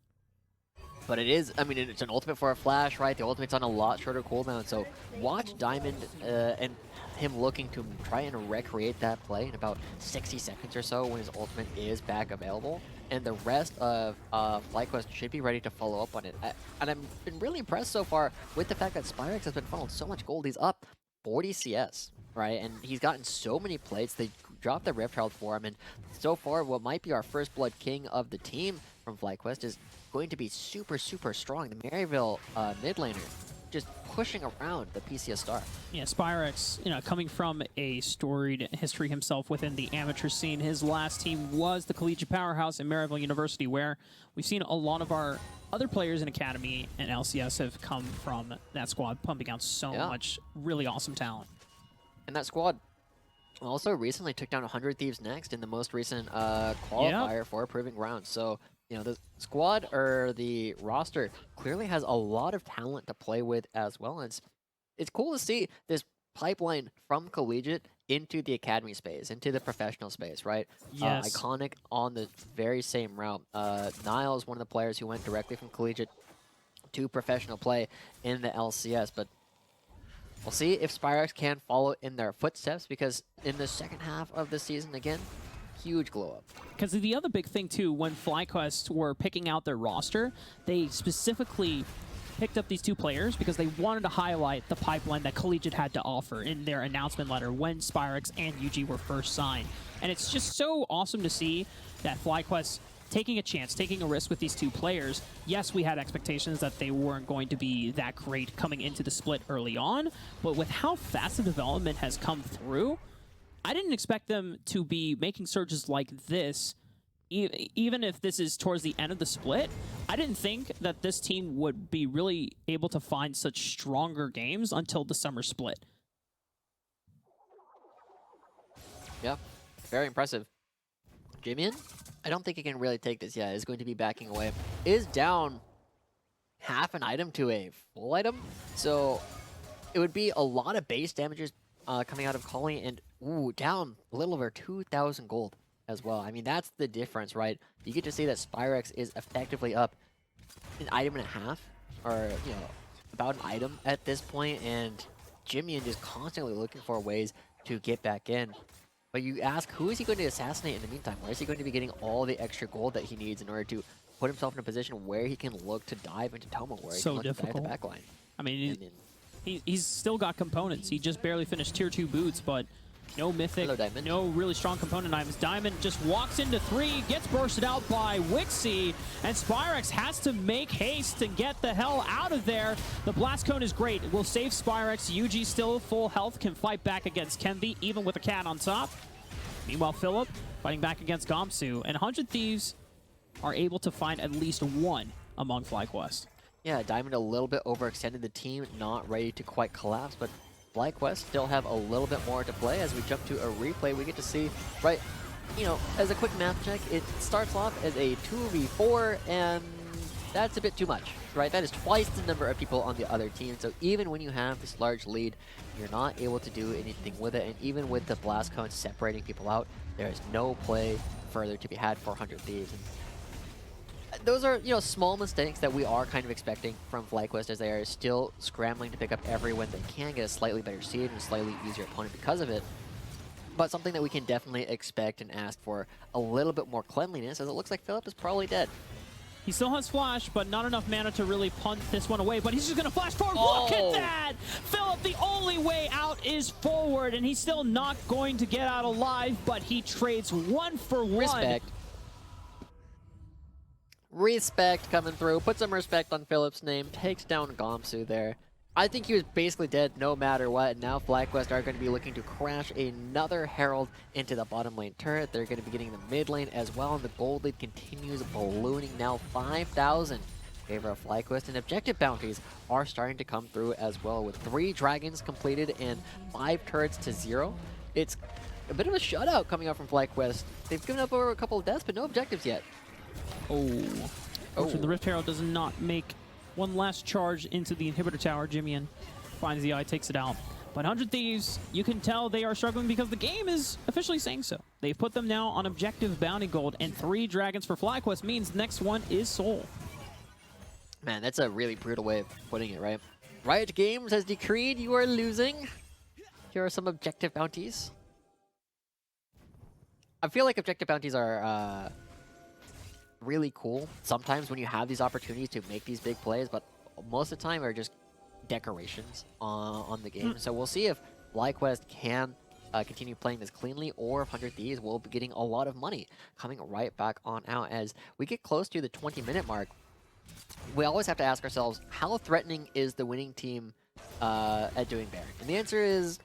But it is, I mean, it's an ultimate for a flash, right? The ultimate's on a lot shorter cooldown, so watch Diamond and him looking to try and recreate that play in about 60 seconds or so when his ultimate is back available. And the rest of FlyQuest should be ready to follow up on it. And I've been really impressed so far with the fact that Spyrex has been funneled so much gold. He's up 40 CS, right? And he's gotten so many plates. They dropped the Rift Herald for him. And so far, what might be our first blood king of the team from FlyQuest is going to be super, super strong. The Maryville mid laner just pushing around the PCS star. Yeah, Spyrex, you know, coming from a storied history himself within the amateur scene. His last team was the collegiate powerhouse in Maryville University, where we've seen a lot of our other players in Academy and LCS have come from that squad, pumping out so much really awesome talent. And that squad also recently took down 100 Thieves next in the most recent qualifier for Proving Grounds. So, you know, the squad or the roster clearly has a lot of talent to play with as well. And it's cool to see this pipeline from collegiate into the academy space, into the professional space, right? Yes. Iconic on the very same route. Niall is one of the players who went directly from collegiate to professional play in the LCS, but we'll see if Spyrex can follow in their footsteps, because in the second half of the season, again, huge glow up. Because the other big thing, too, when FlyQuest were picking out their roster, they specifically picked up these 2 players because they wanted to highlight the pipeline that Collegiate had to offer in their announcement letter when Spyrex and UG were first signed. And it's just so awesome to see that FlyQuest taking a chance, taking a risk with these two players. Yes, we had expectations that they weren't going to be that great coming into the split early on, but with how fast the development has come through, I didn't expect them to be making surges like this. Even if this is towards the end of the split, I didn't think that this team would be really able to find such stronger games until the summer split. Yeah, very impressive. Jimian, I don't think he can really take this yet. Is going to be backing away. Is down half an item to a full item, so it would be a lot of base damages coming out of Collie, and ooh, down a little over 2,000 gold as well. I mean, that's the difference, right? You get to see that Spyrex is effectively up an item and a half, or, you know, about an item at this point, and Jimian is constantly looking for ways to get back in. But you ask, who is he going to assassinate in the meantime? Where is he going to be getting all the extra gold that he needs in order to put himself in a position where he can look to dive into Tomo, where he can look to dive the backline? I mean, he's still got components. He just barely finished tier 2 boots, but no mythic, no really strong component items. Diamond just walks into 3, gets bursted out by Wixie, and Spyrex has to make haste to get the hell out of there. The blast cone is great. It will save Spyrex. UG still full health, can fight back against Kenvi, even with a cat on top. Meanwhile, Philip fighting back against Gomsu, and 100 Thieves are able to find at least one among FlyQuest. Yeah, Diamond a little bit overextended the team, not ready to quite collapse, but FlyQuest still have a little bit more to play. As we jump to a replay, we get to see, right, you know, as a quick math check, it starts off as a 2v4, and that's a bit too much, right? That is twice the number of people on the other team, so even when you have this large lead, you're not able to do anything with it, and even with the blast cone separating people out, there is no play further to be had for 100 Thieves. And those are, you know, small mistakes that we are kind of expecting from FlyQuest, as they are still scrambling to pick up every win they can, get a slightly better seed and a slightly easier opponent because of it. But something that we can definitely expect and ask for a little bit more cleanliness, as it looks like Philip is probably dead. He still has flash, but not enough mana to really punt this one away, but he's just going to flash forward. Oh. Look at that! Philip, the only way out is forward, and he's still not going to get out alive, but he trades 1 for 1. Respect coming through. Put some respect on Philip's name. Takes down Gomsu there. I think he was basically dead no matter what. And now FlyQuest are going to be looking to crash another Herald into the bottom lane turret. They're going to be getting the mid lane as well. And the gold lead continues ballooning, now 5,000 in favor of FlyQuest. And objective bounties are starting to come through as well, with 3 dragons completed and 5 turrets to 0. It's a bit of a shutout coming out from FlyQuest. They've given up over a couple of deaths, but no objectives yet. The Rift Herald does not make one last charge into the inhibitor tower. Jimian finds the eye, takes it out. But 100 Thieves, you can tell they are struggling because the game is officially saying so. They've put them now on objective bounty gold, and 3 dragons for FlyQuest means the next one is Soul. Man, that's a really brutal way of putting it, right? Riot Games has decreed you are losing. Here are some objective bounties. I feel like objective bounties are really cool sometimes when you have these opportunities to make these big plays, but most of the time are just decorations on the game. So we'll see if FlyQuest can continue playing this cleanly, or if 100 Thieves will be getting a lot of money coming right back on out. As we get close to the 20-minute mark, we always have to ask ourselves, how threatening is the winning team at doing Baron? And the answer is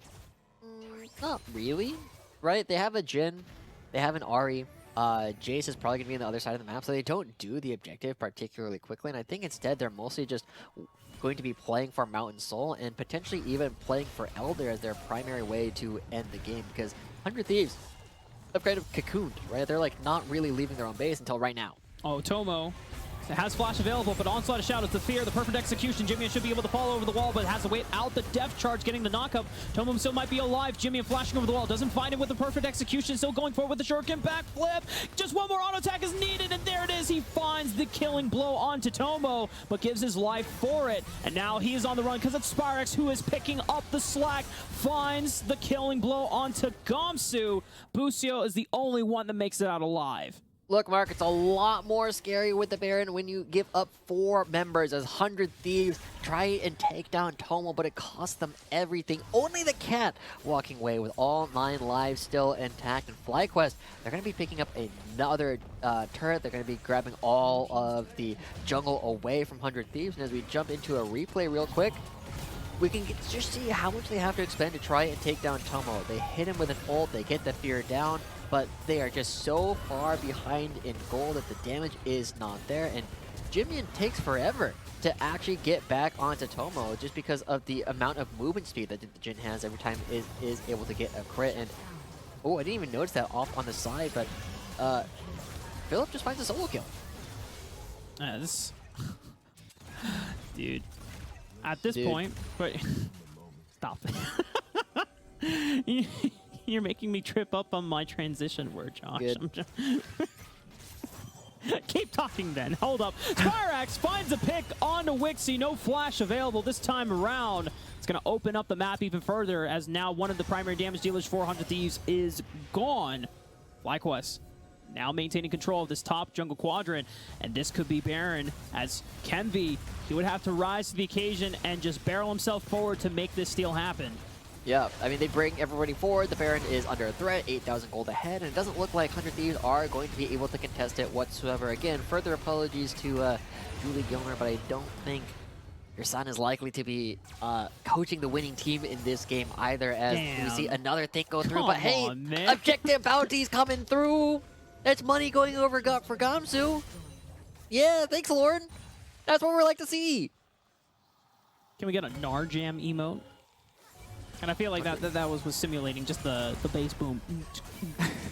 not really, right? They have a Jhin, they have an Ahri. Jace is probably going to be on the other side of the map, so they don't do the objective particularly quickly, and I think instead they're mostly just going to be playing for Mountain Soul, and potentially even playing for Elder as their primary way to end the game, because 100 Thieves have kind of cocooned, right? They're like not really leaving their own base until right now. Oh, Tomo has flash available, but Onslaught of Shadows, the fear, the perfect execution. Jimian should be able to fall over the wall, but has to wait out the death charge, getting the knockup. Tomo still might be alive. Jimian flashing over the wall, doesn't find him with the perfect execution, still going forward with the shuriken backflip. Just one more auto attack is needed, and there it is. He finds the killing blow onto Tomo, but gives his life for it. And now he is on the run because it's Spyrex who is picking up the slack, finds the killing blow onto Gomsu. Busio is the only one that makes it out alive. Look, Mark, it's a lot more scary with the Baron when you give up 4 members as 100 Thieves try and take down Tomo, but it costs them everything. Only the cat walking away with all 9 lives still intact. And FlyQuest, they're going to be picking up another turret. They're going to be grabbing all of the jungle away from 100 Thieves. And as we jump into a replay real quick, we can just see how much they have to expend to try and take down Tomo. They hit him with an ult, they get the fear down, but they are just so far behind in gold that the damage is not there. And Jimmy takes forever to actually get back onto Tomo just because of the amount of movement speed that Jin has every time is able to get a crit. And oh, I didn't even notice that off on the side, but Philip just finds a solo kill. This dude. At this point, but stop it. You're making me trip up on my transition word, Josh. Keep talking then. Hold up. Spyrax finds a pick onto Wixie. No flash available this time around. It's going to open up the map even further as now one of the primary damage dealers, 400 Thieves, is gone. FlyQuest now maintaining control of this top jungle quadrant, and this could be Baron as Kenvi, he would have to rise to the occasion and just barrel himself forward to make this steal happen. Yeah, I mean, they bring everybody forward. The Baron is under a threat, 8,000 gold ahead, and it doesn't look like 100 Thieves are going to be able to contest it whatsoever. Again, further apologies to Julie Gilmer, but I don't think your son is likely to be coaching the winning team in this game either, as we see another thing go through. But hey, objective bounties coming through. That's money going over for Gamsu. Yeah, thanks, Lord. That's what we like to see. Can we get a Narjam emote? And I feel like that was simulating just the bass boom,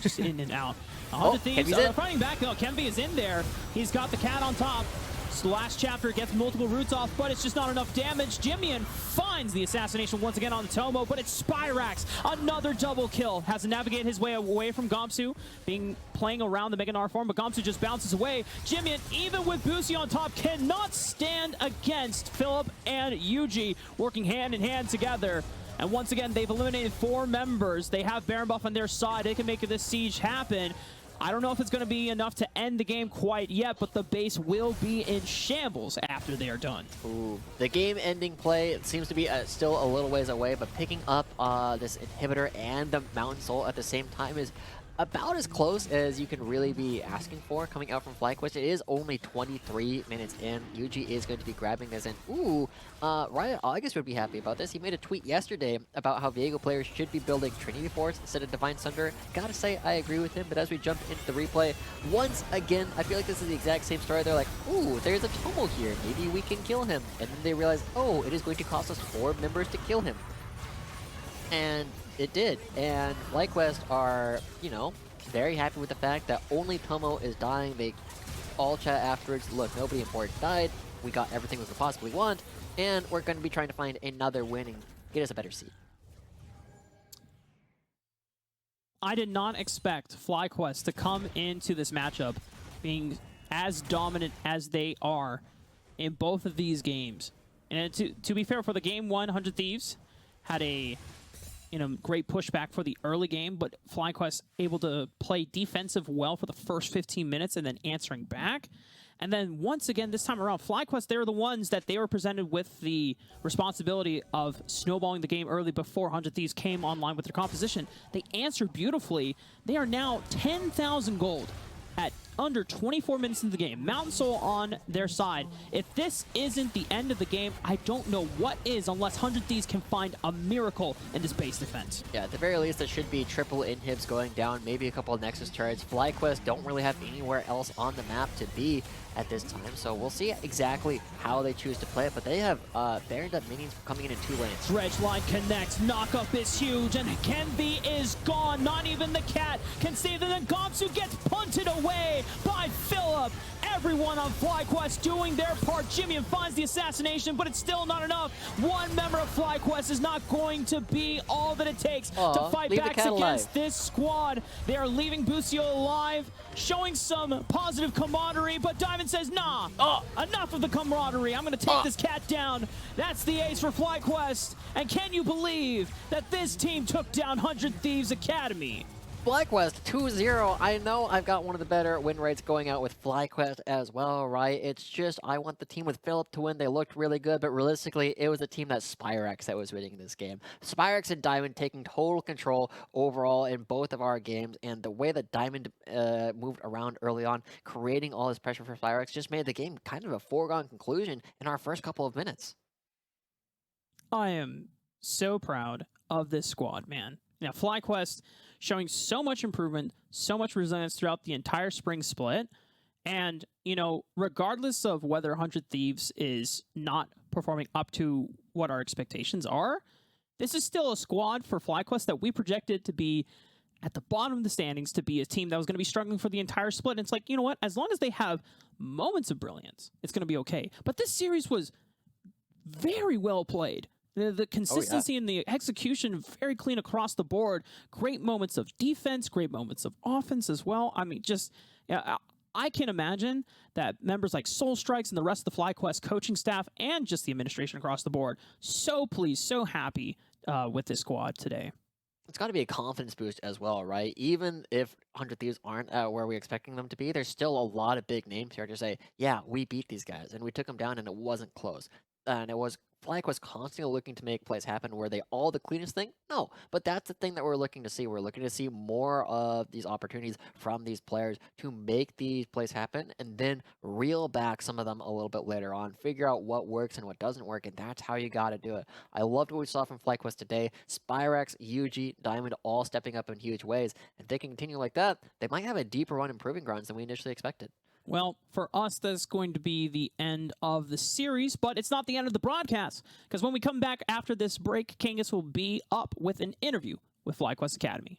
just in and out. 100 Thieves fighting back though. Kenvi is in there. He's got the cat on top. So the last chapter gets multiple roots off, but it's just not enough damage. Jimian finds the assassination once again on Tomo, but it's Spyrax. Another double kill. Has to navigate his way away from Gamsu, playing around the Mega Gnar form, but Gamsu just bounces away. Jimian, even with Busi on top, cannot stand against Philip and Yuji, working hand in hand together. And once again, they've eliminated 4 members. They have Baron buff on their side. They can make this siege happen. I don't know if it's going to be enough to end the game quite yet, but the base will be in shambles after they are done. Ooh. The game-ending play, it seems to be still a little ways away, but picking up this inhibitor and the Mountain Soul at the same time is about as close as you can really be asking for coming out from FlyQuest. It is only 23 minutes in. Yuji is going to be grabbing this in. Ooh, Riot August would be happy about this. He made a tweet yesterday about how Viego players should be building Trinity Force instead of Divine Sunder. Gotta say, I agree with him, but as we jump into the replay, once again, I feel like this is the exact same story. They're like, ooh, there's a Tomo here. Maybe we can kill him. And then they realize, oh, it is going to cost us 4 members to kill him. And it did. And FlyQuest are, you know, very happy with the fact that only Tomo is dying. They all chat afterwards, look, nobody important died. We got everything we could possibly want. And we're going to be trying to find another win and get us a better seat. I did not expect FlyQuest to come into this matchup being as dominant as they are in both of these games. And to be fair, for the game 100 Thieves had a great pushback for the early game, but FlyQuest able to play defensive well for the first 15 minutes and then answering back. And then once again, this time around, FlyQuest, they're the ones that they were presented with the responsibility of snowballing the game early before 100 Thieves came online with their composition. They answered beautifully. They are now 10,000 gold at under 24 minutes into the game. Mountain Soul on their side. If this isn't the end of the game, I don't know what is, unless 100 Thieves can find a miracle in this base defense. Yeah, at the very least, it should be triple inhibs going down, maybe a couple of Nexus turrets. FlyQuest don't really have anywhere else on the map to be at this time, so we'll see exactly how they choose to play it, but they have Baroned up minions coming in 2 lanes. Dredge line connects, knockup is huge, and Kenvi is gone. Not even the cat can save them, and Gamsu gets punted away by Philip. Everyone on FlyQuest doing their part. Jimian finds the assassination, but it's still not enough. One member of FlyQuest is not going to be all that it takes to fight back against this squad. They are leaving Busio alive, showing some positive camaraderie, but Diamond says, nah, enough of the camaraderie. I'm going to take this cat down. That's the ace for FlyQuest. And can you believe that this team took down 100 Thieves Academy? FlyQuest 2-0. I know I've got one of the better win rates going out with FlyQuest as well, right? It's just I want the team with Philip to win. They looked really good, but realistically, it was the team that Spyrex that was winning this game. Spyrex and Diamond taking total control overall in both of our games, and the way that Diamond moved around early on, creating all this pressure for Spyrex, just made the game kind of a foregone conclusion in our first couple of minutes. I am so proud of this squad, man. Now, FlyQuest showing so much improvement, so much resilience throughout the entire spring split. And, you know, regardless of whether 100 Thieves is not performing up to what our expectations are, this is still a squad for FlyQuest that we projected to be at the bottom of the standings, to be a team that was going to be struggling for the entire split. And it's like, you know what? As long as they have moments of brilliance, it's going to be okay. But this series was very well played. The consistency and the execution, very clean across the board. Great moments of defense, great moments of offense as well. I mean, just, I can imagine that members like Soul Strikes and the rest of the FlyQuest coaching staff and just the administration across the board, so pleased, so happy with this squad today. It's got to be a confidence boost as well, right? Even if 100 Thieves aren't where we're expecting them to be, there's still a lot of big names here to say, yeah, we beat these guys, and we took them down, and it wasn't close. And it was FlyQuest constantly looking to make plays happen. Were they all the cleanest thing? No, but that's the thing that we're looking to see. We're looking to see more of these opportunities from these players to make these plays happen and then reel back some of them a little bit later on, figure out what works and what doesn't work, and that's how you got to do it. I loved what we saw from FlyQuest today. Spyrex, UG, Diamond all stepping up in huge ways, and if they can continue like that, they might have a deeper run in Proving Grounds than we initially expected. Well, for us, that's going to be the end of the series, but it's not the end of the broadcast, because when we come back after this break, Kangas will be up with an interview with FlyQuest Academy.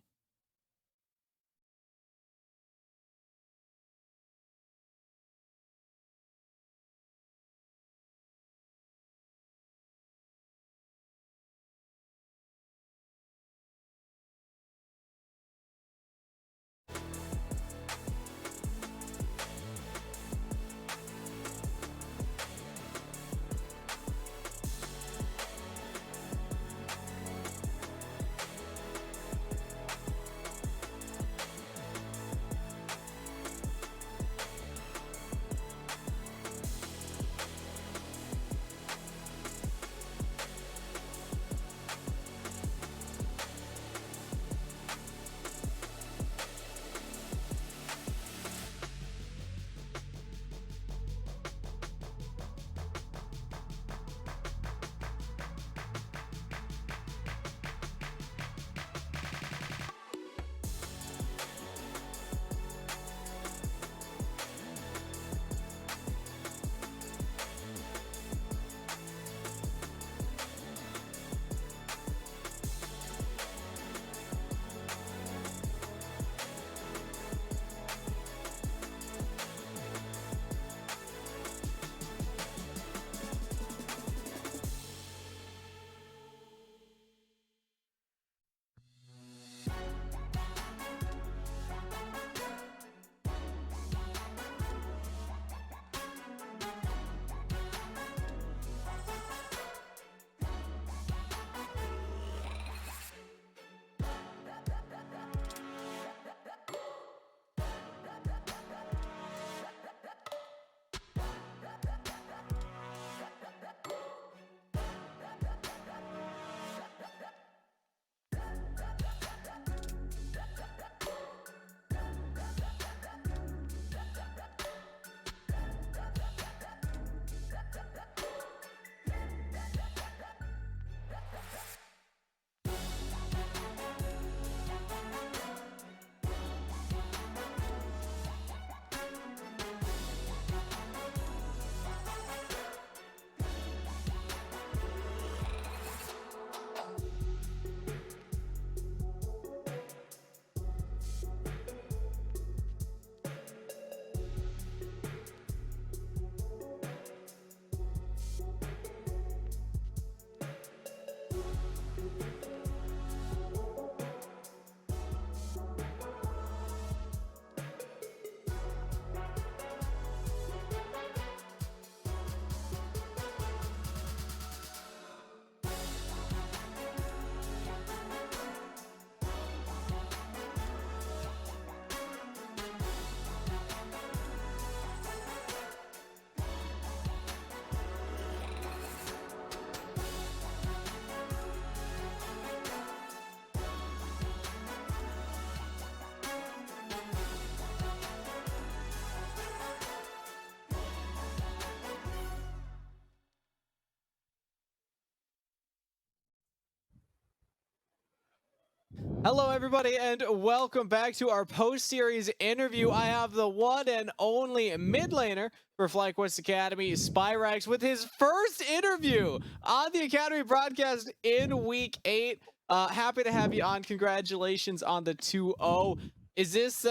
Hello, everybody, and welcome back to our post-series interview. I have the one and only mid laner for FlyQuest Academy, Spyrax, with his first interview on the Academy broadcast in Week 8. Happy to have you on. Congratulations on the 2-0. Is this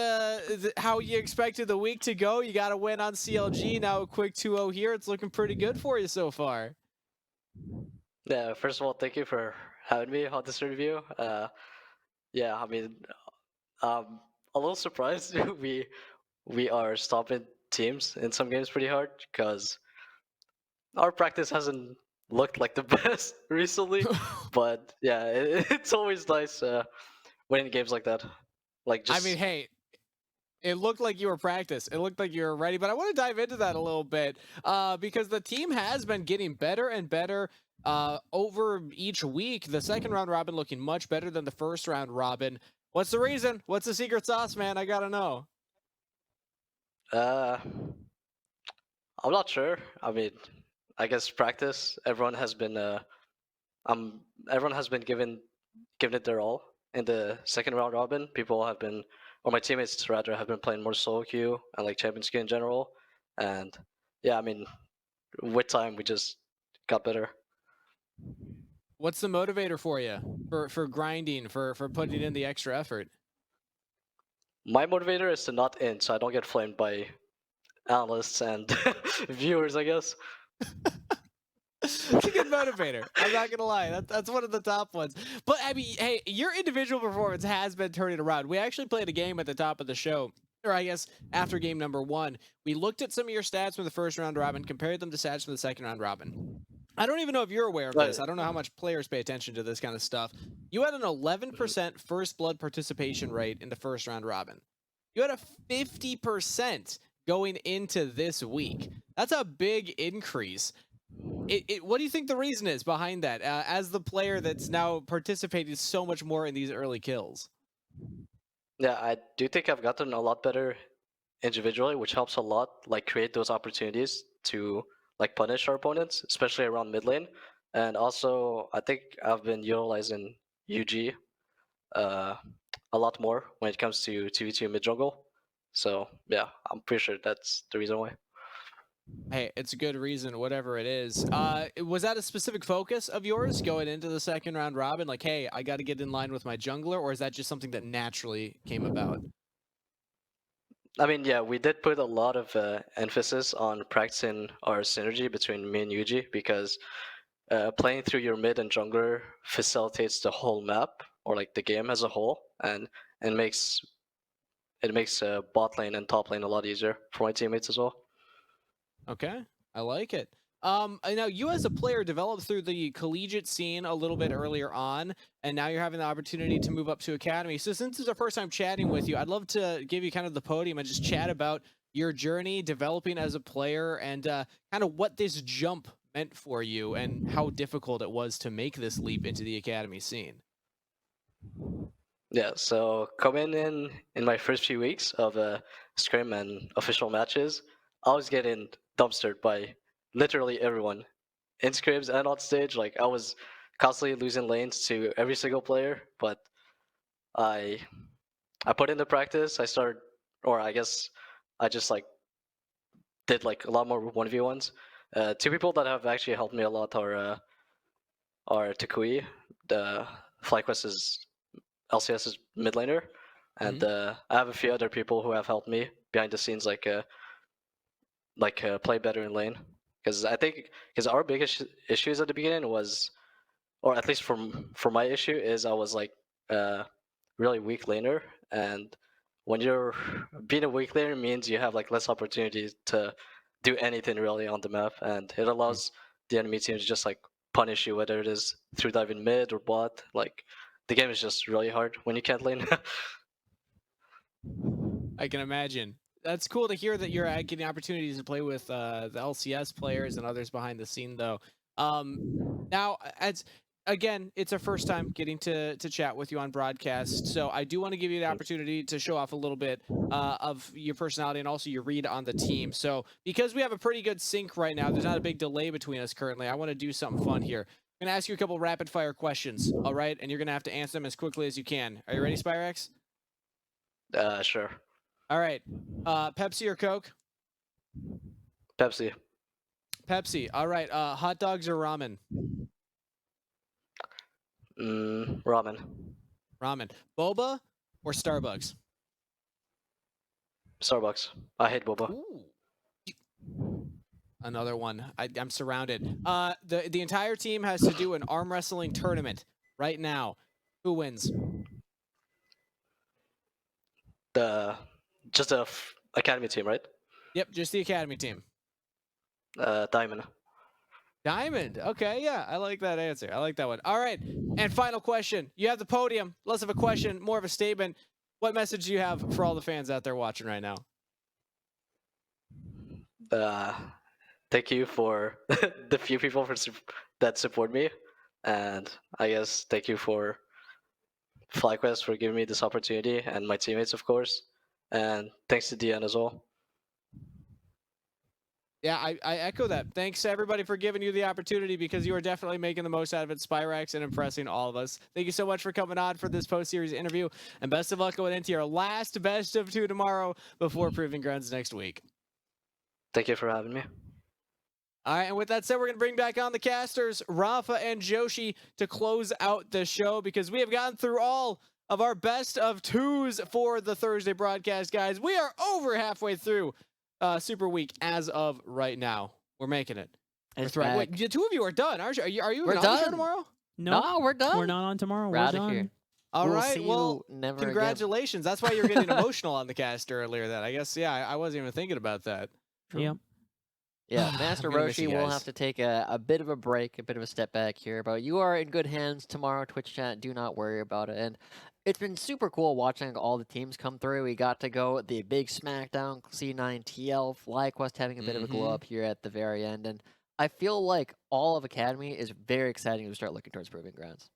how you expected the week to go? You got a win on CLG, now a quick 2-0 here. It's looking pretty good for you so far. Yeah, first of all, thank you for having me on this interview. Yeah, I mean, a little surprised we are stopping teams in some games pretty hard because our practice hasn't looked like the best recently. But yeah, it's always nice winning games like that. Like just I mean, hey, it looked like you were practiced. It looked like you were ready, but I want to dive into that a little bit because the team has been getting better and better over each week. The second round robin looking much better than the first round robin. What's the reason? What's the secret sauce, man? I gotta know. uh, I'm not sure. I mean, I guess practice. Everyone has been given it their all in the second round robin. People have been, or my teammates rather, have been playing more solo queue and like champions queue in general. And yeah, I mean, with time we just got better. What's the motivator for you for grinding, for putting in the extra effort? My motivator is to not in, so I don't get flamed by analysts and viewers, I guess. It's a good motivator. I'm not gonna lie. That's one of the top ones. But I mean, hey, your individual performance has been turning around. We actually played a game at the top of the show, or I guess after game number 1. We looked at some of your stats from the first round robin, compared them to stats from the second round robin. I don't even know if you're aware of this. I don't know how much players pay attention to this kind of stuff. You had an 11% first blood participation rate in the first round robin. You had a 50% going into this week. That's a big increase. What do you think the reason is behind that? As the player that's now participating so much more in these early kills. Yeah, I do think I've gotten a lot better individually, which helps a lot. Like create those opportunities to like punish our opponents, especially around mid lane. And also, I think I've been utilizing UG uh, a lot more when it comes to 2v2 mid jungle. So yeah, I'm pretty sure that's the reason why. Hey, it's a good reason, whatever it is. Was that a specific focus of yours going into the second round robin? Like, hey, I got to get in line with my jungler, or is that just something that naturally came about? I mean, yeah, we did put a lot of emphasis on practicing our synergy between me and Yuji because playing through your mid and jungler facilitates the whole map or like the game as a whole, and it makes bot lane and top lane a lot easier for my teammates as well. Okay, I like it. Now you as a player developed through the collegiate scene a little bit earlier on, and now you're having the opportunity to move up to academy. So since it's our first time chatting with you, I'd love to give you kind of the podium and just chat about your journey developing as a player and kind of what this jump meant for you and how difficult it was to make this leap into the academy scene. Yeah, so coming in my first few weeks of scrim and official matches, I was getting dumpstered by literally everyone in scrims and on stage. Like I was constantly losing lanes to every single player, but I put in the practice. I started, or I guess I just like did like a lot more 1v1s. Two people that have actually helped me a lot are Takui, the FlyQuest's LCS's mid laner, and I have a few other people who have helped me behind the scenes, play better in lane. Because I think our biggest issues at the beginning was, or at least for my issue, is I was like really weak laner, and when you're being a weak laner means you have like less opportunities to do anything really on the map, and it allows the enemy team to just like punish you, whether it is through diving mid or bot. Like the game is just really hard when you can't lane. I can imagine. That's cool to hear that you're getting opportunities to play with the LCS players and others behind the scene, though. Now, as again, it's our first time getting to chat with you on broadcast, so I do want to give you the opportunity to show off a little bit of your personality and also your read on the team. So, because we have a pretty good sync right now, there's not a big delay between us currently. I want to do something fun here. I'm gonna ask you a couple rapid fire questions, all right? And you're gonna have to answer them as quickly as you can. Are you ready, Spyrex? Sure. All right. Pepsi or Coke? Pepsi. Pepsi. All right. Hot dogs or ramen? Ramen. Ramen. Boba or Starbucks? Starbucks. I hate boba. Ooh. Another one. I'm surrounded. The entire team has to do an arm wrestling tournament right now. Who wins? Just a academy team, right? Yep, just the academy team. Diamond. Diamond. Okay, yeah, I like that answer. I like that one. All right, and final question. You have the podium. Less of a question, more of a statement. What message do you have for all the fans out there watching right now? Thank you for the few people that support me, and I guess thank you for FlyQuest for giving me this opportunity, and my teammates, of course, and thanks to DN as well. Yeah, I echo that. Thanks to everybody for giving you the opportunity, because you are definitely making the most out of it, Spyrex, and impressing all of us. Thank you so much for coming on for this post-series interview, and best of luck going into your last best of 2 tomorrow before Proving Grounds next week. Thank you for having me. All right, and with that said, we're going to bring back on the casters, Rafa and Joshi, to close out the show, because we have gotten through all of our best of 2s for the Thursday broadcast, guys. We are over halfway through Super Week as of right now. We're making it. It's We're Wait, back. the 2 of you are done, aren't you? Are you We're even on the show done. tomorrow? No, we're done. We're not on tomorrow. We're We're out of done. here. All We'll right, see well, you never again. congratulations. That's why you're getting emotional on the cast earlier. That I guess, yeah, I wasn't even thinking about that. Yep. Yeah, Master I'm gonna miss you Roshi will guys. have to take a bit of a break, a bit of a step back here, but you are in good hands tomorrow, Twitch chat. Do not worry about it. And it's been super cool watching all the teams come through. We got to go the big SmackDown, C9 TL, FlyQuest having a bit of a glow up here at the very end. And I feel like all of Academy is very exciting to start looking towards Proving Grounds.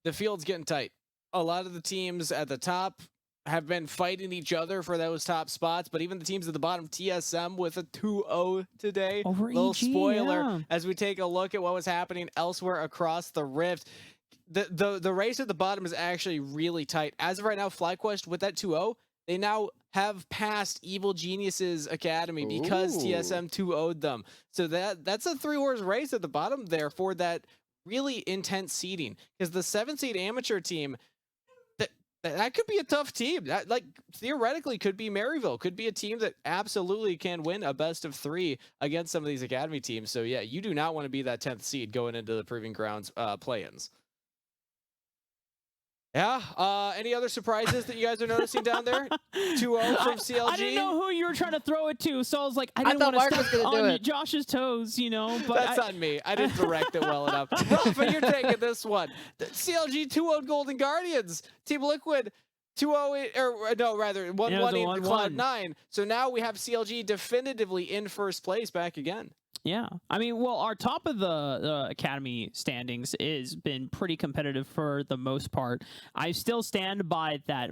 The field's getting tight. A lot of the teams at the top have been fighting each other for those top spots, but even the teams at the bottom, TSM with a 2-0 today. Over Little EG, spoiler yeah. as we take a look at what was happening elsewhere across the rift. The race at the bottom is actually really tight. As of right now, FlyQuest with that 2-0, they now have passed Evil Geniuses Academy because TSM 2-0'd them. So that's a 3-horse race at the bottom there for that really intense seeding, because the 7-seed amateur team, that could be a tough team. That, like, theoretically could be Maryville, could be a team that absolutely can win a best of 3 against some of these academy teams. So yeah, you do not want to be that 10th seed going into the Proving Grounds play-ins. Yeah. Any other surprises that you guys are noticing down there? 2-0 from CLG. I didn't know who you were trying to throw it to, so I was like, I didn't thought want Mark to was step gonna do on it. Josh's toes, you know. But That's on me. I didn't direct it well enough. Rafa, you're taking this one. The CLG 2-0 Golden Guardians. Team Liquid 2-0, or no, rather 1-1 in Cloud9. So now we have CLG definitively in first place back again. Yeah, I mean, well, our top of the Academy standings is been pretty competitive for the most part. I still stand by that.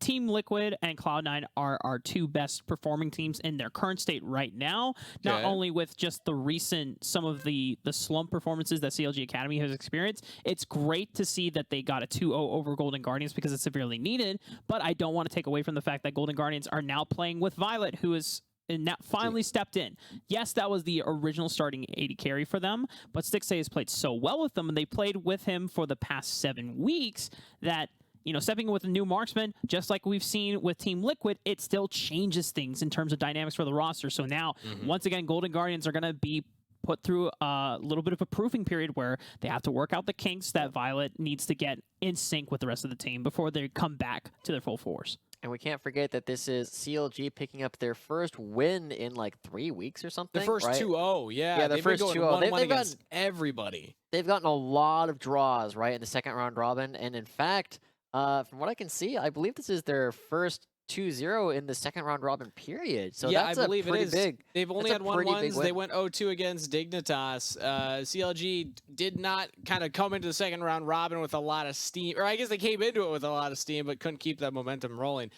Team Liquid and Cloud9 are our 2 best performing teams in their current state right now. Not only with just the recent some of the slump performances that CLG Academy has experienced. It's great to see that they got a 2-0 over Golden Guardians because it's severely needed. But I don't want to take away from the fact that Golden Guardians are now playing with Violet, who is and now finally stepped in. Yes, that was the original starting AD carry for them, but Stixxay has played so well with them, and they played with him for the past 7 weeks that, you know, stepping in with a new marksman, just like we've seen with Team Liquid, it still changes things in terms of dynamics for the roster. So now, once again, Golden Guardians are going to be put through a little bit of a proofing period where they have to work out the kinks that Violet needs to get in sync with the rest of the team before they come back to their full force. And we can't forget that this is CLG picking up their first win in like 3 weeks or something. The first right? 2-0, yeah. Yeah, the They've first been 2-0. going 1-1 They've against everybody. They've gotten a lot of draws, right, in the second round robin. And in fact, from what I can see, I believe this is their first 2-0 in the second round robin period. So yeah, that's I believe a pretty it is. big. They've only that's had a pretty big 1-1s. win. They went 0-2 against Dignitas. CLG did not kind of come into the second round robin with a lot of steam, or I guess they came into it with a lot of steam, but couldn't keep that momentum rolling.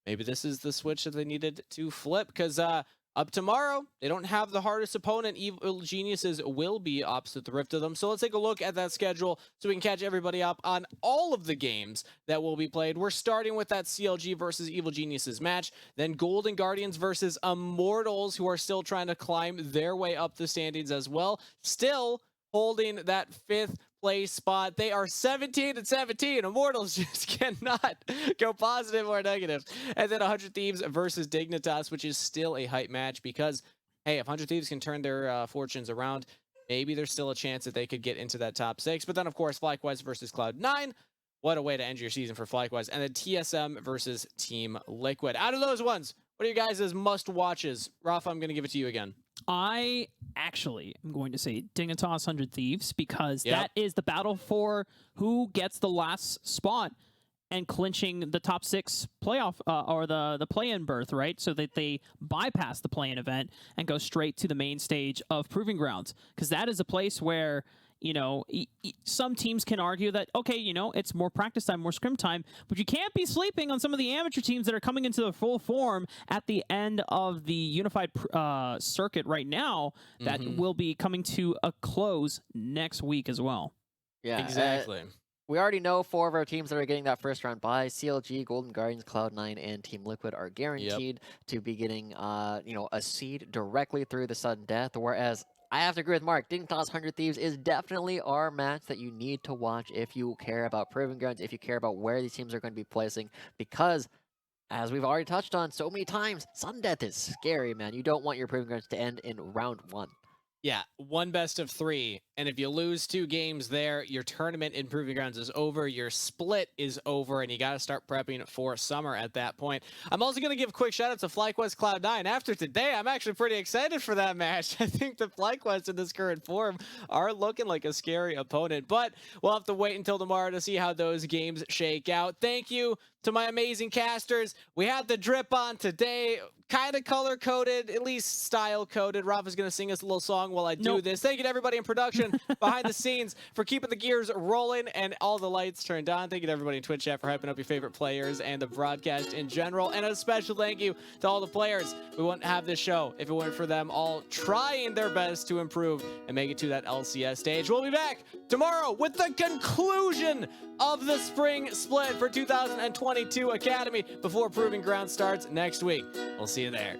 Maybe this is the switch that they needed to flip, because Up tomorrow, they don't have the hardest opponent. Evil Geniuses will be opposite the Rift of them. So let's take a look at that schedule so we can catch everybody up on all of the games that will be played. We're starting with that CLG versus Evil Geniuses match, then Golden Guardians versus Immortals, who are still trying to climb their way up the standings as well. Still holding that 5th place spot. They are 17-17. Immortals just cannot go positive or negative. And then 100 Thieves versus Dignitas, which is still a hype match because, hey, if 100 Thieves can turn their fortunes around, maybe there's still a chance that they could get into that top 6. But then, of course, FlyQuest versus Cloud9. What a way to end your season for FlyQuest. And then TSM versus Team Liquid. Out of those ones, what are you guys' must-watches? Rafa, I'm going to give it to you again. I actually am going to say Dignitas 100 Thieves because Yep. that is the battle for who gets the last spot and clinching the top 6 playoff or the play-in berth, right? So that they bypass the play-in event and go straight to the main stage of Proving Grounds, because that is a place where, you know, some teams can argue that, okay, you know, it's more practice time, more scrim time, but you can't be sleeping on some of the amateur teams that are coming into their full form at the end of the unified circuit right now that will be coming to a close next week as well. Yeah, Exactly. we already know 4 of our teams that are getting that first round bye. CLG, Golden Guardians, Cloud9, and Team Liquid are guaranteed to be getting, you know, a seed directly through the sudden death. Whereas I have to agree with Mark. Dignitas 100 Thieves is definitely our match that you need to watch if you care about Proving Grounds, if you care about where these teams are going to be placing, because as we've already touched on so many times, sudden death is scary, man. You don't want your Proving Grounds to end in round 1. Yeah, 1 best of 3. And if you lose 2 games there, your tournament in Proving Grounds is over, your split is over, and you got to start prepping for summer at that point. I'm also going to give a quick shout out to FlyQuest Cloud9. After today, I'm actually pretty excited for that match. I think the FlyQuest in this current form are looking like a scary opponent, but we'll have to wait until tomorrow to see how those games shake out. Thank you to my amazing casters. We had the drip on today, kind of color-coded, at least style-coded. Rafa's going to sing us a little song while I do this. Thank you to everybody in production behind the scenes for keeping the gears rolling and all the lights turned on. Thank you to everybody in Twitch chat for hyping up your favorite players and the broadcast in general. And a special thank you to all the players. We wouldn't have this show if it weren't for them all trying their best to improve and make it to that LCS stage. We'll be back tomorrow with the conclusion of the spring split for 2022 Academy before Proving Ground starts next week. We'll see you there.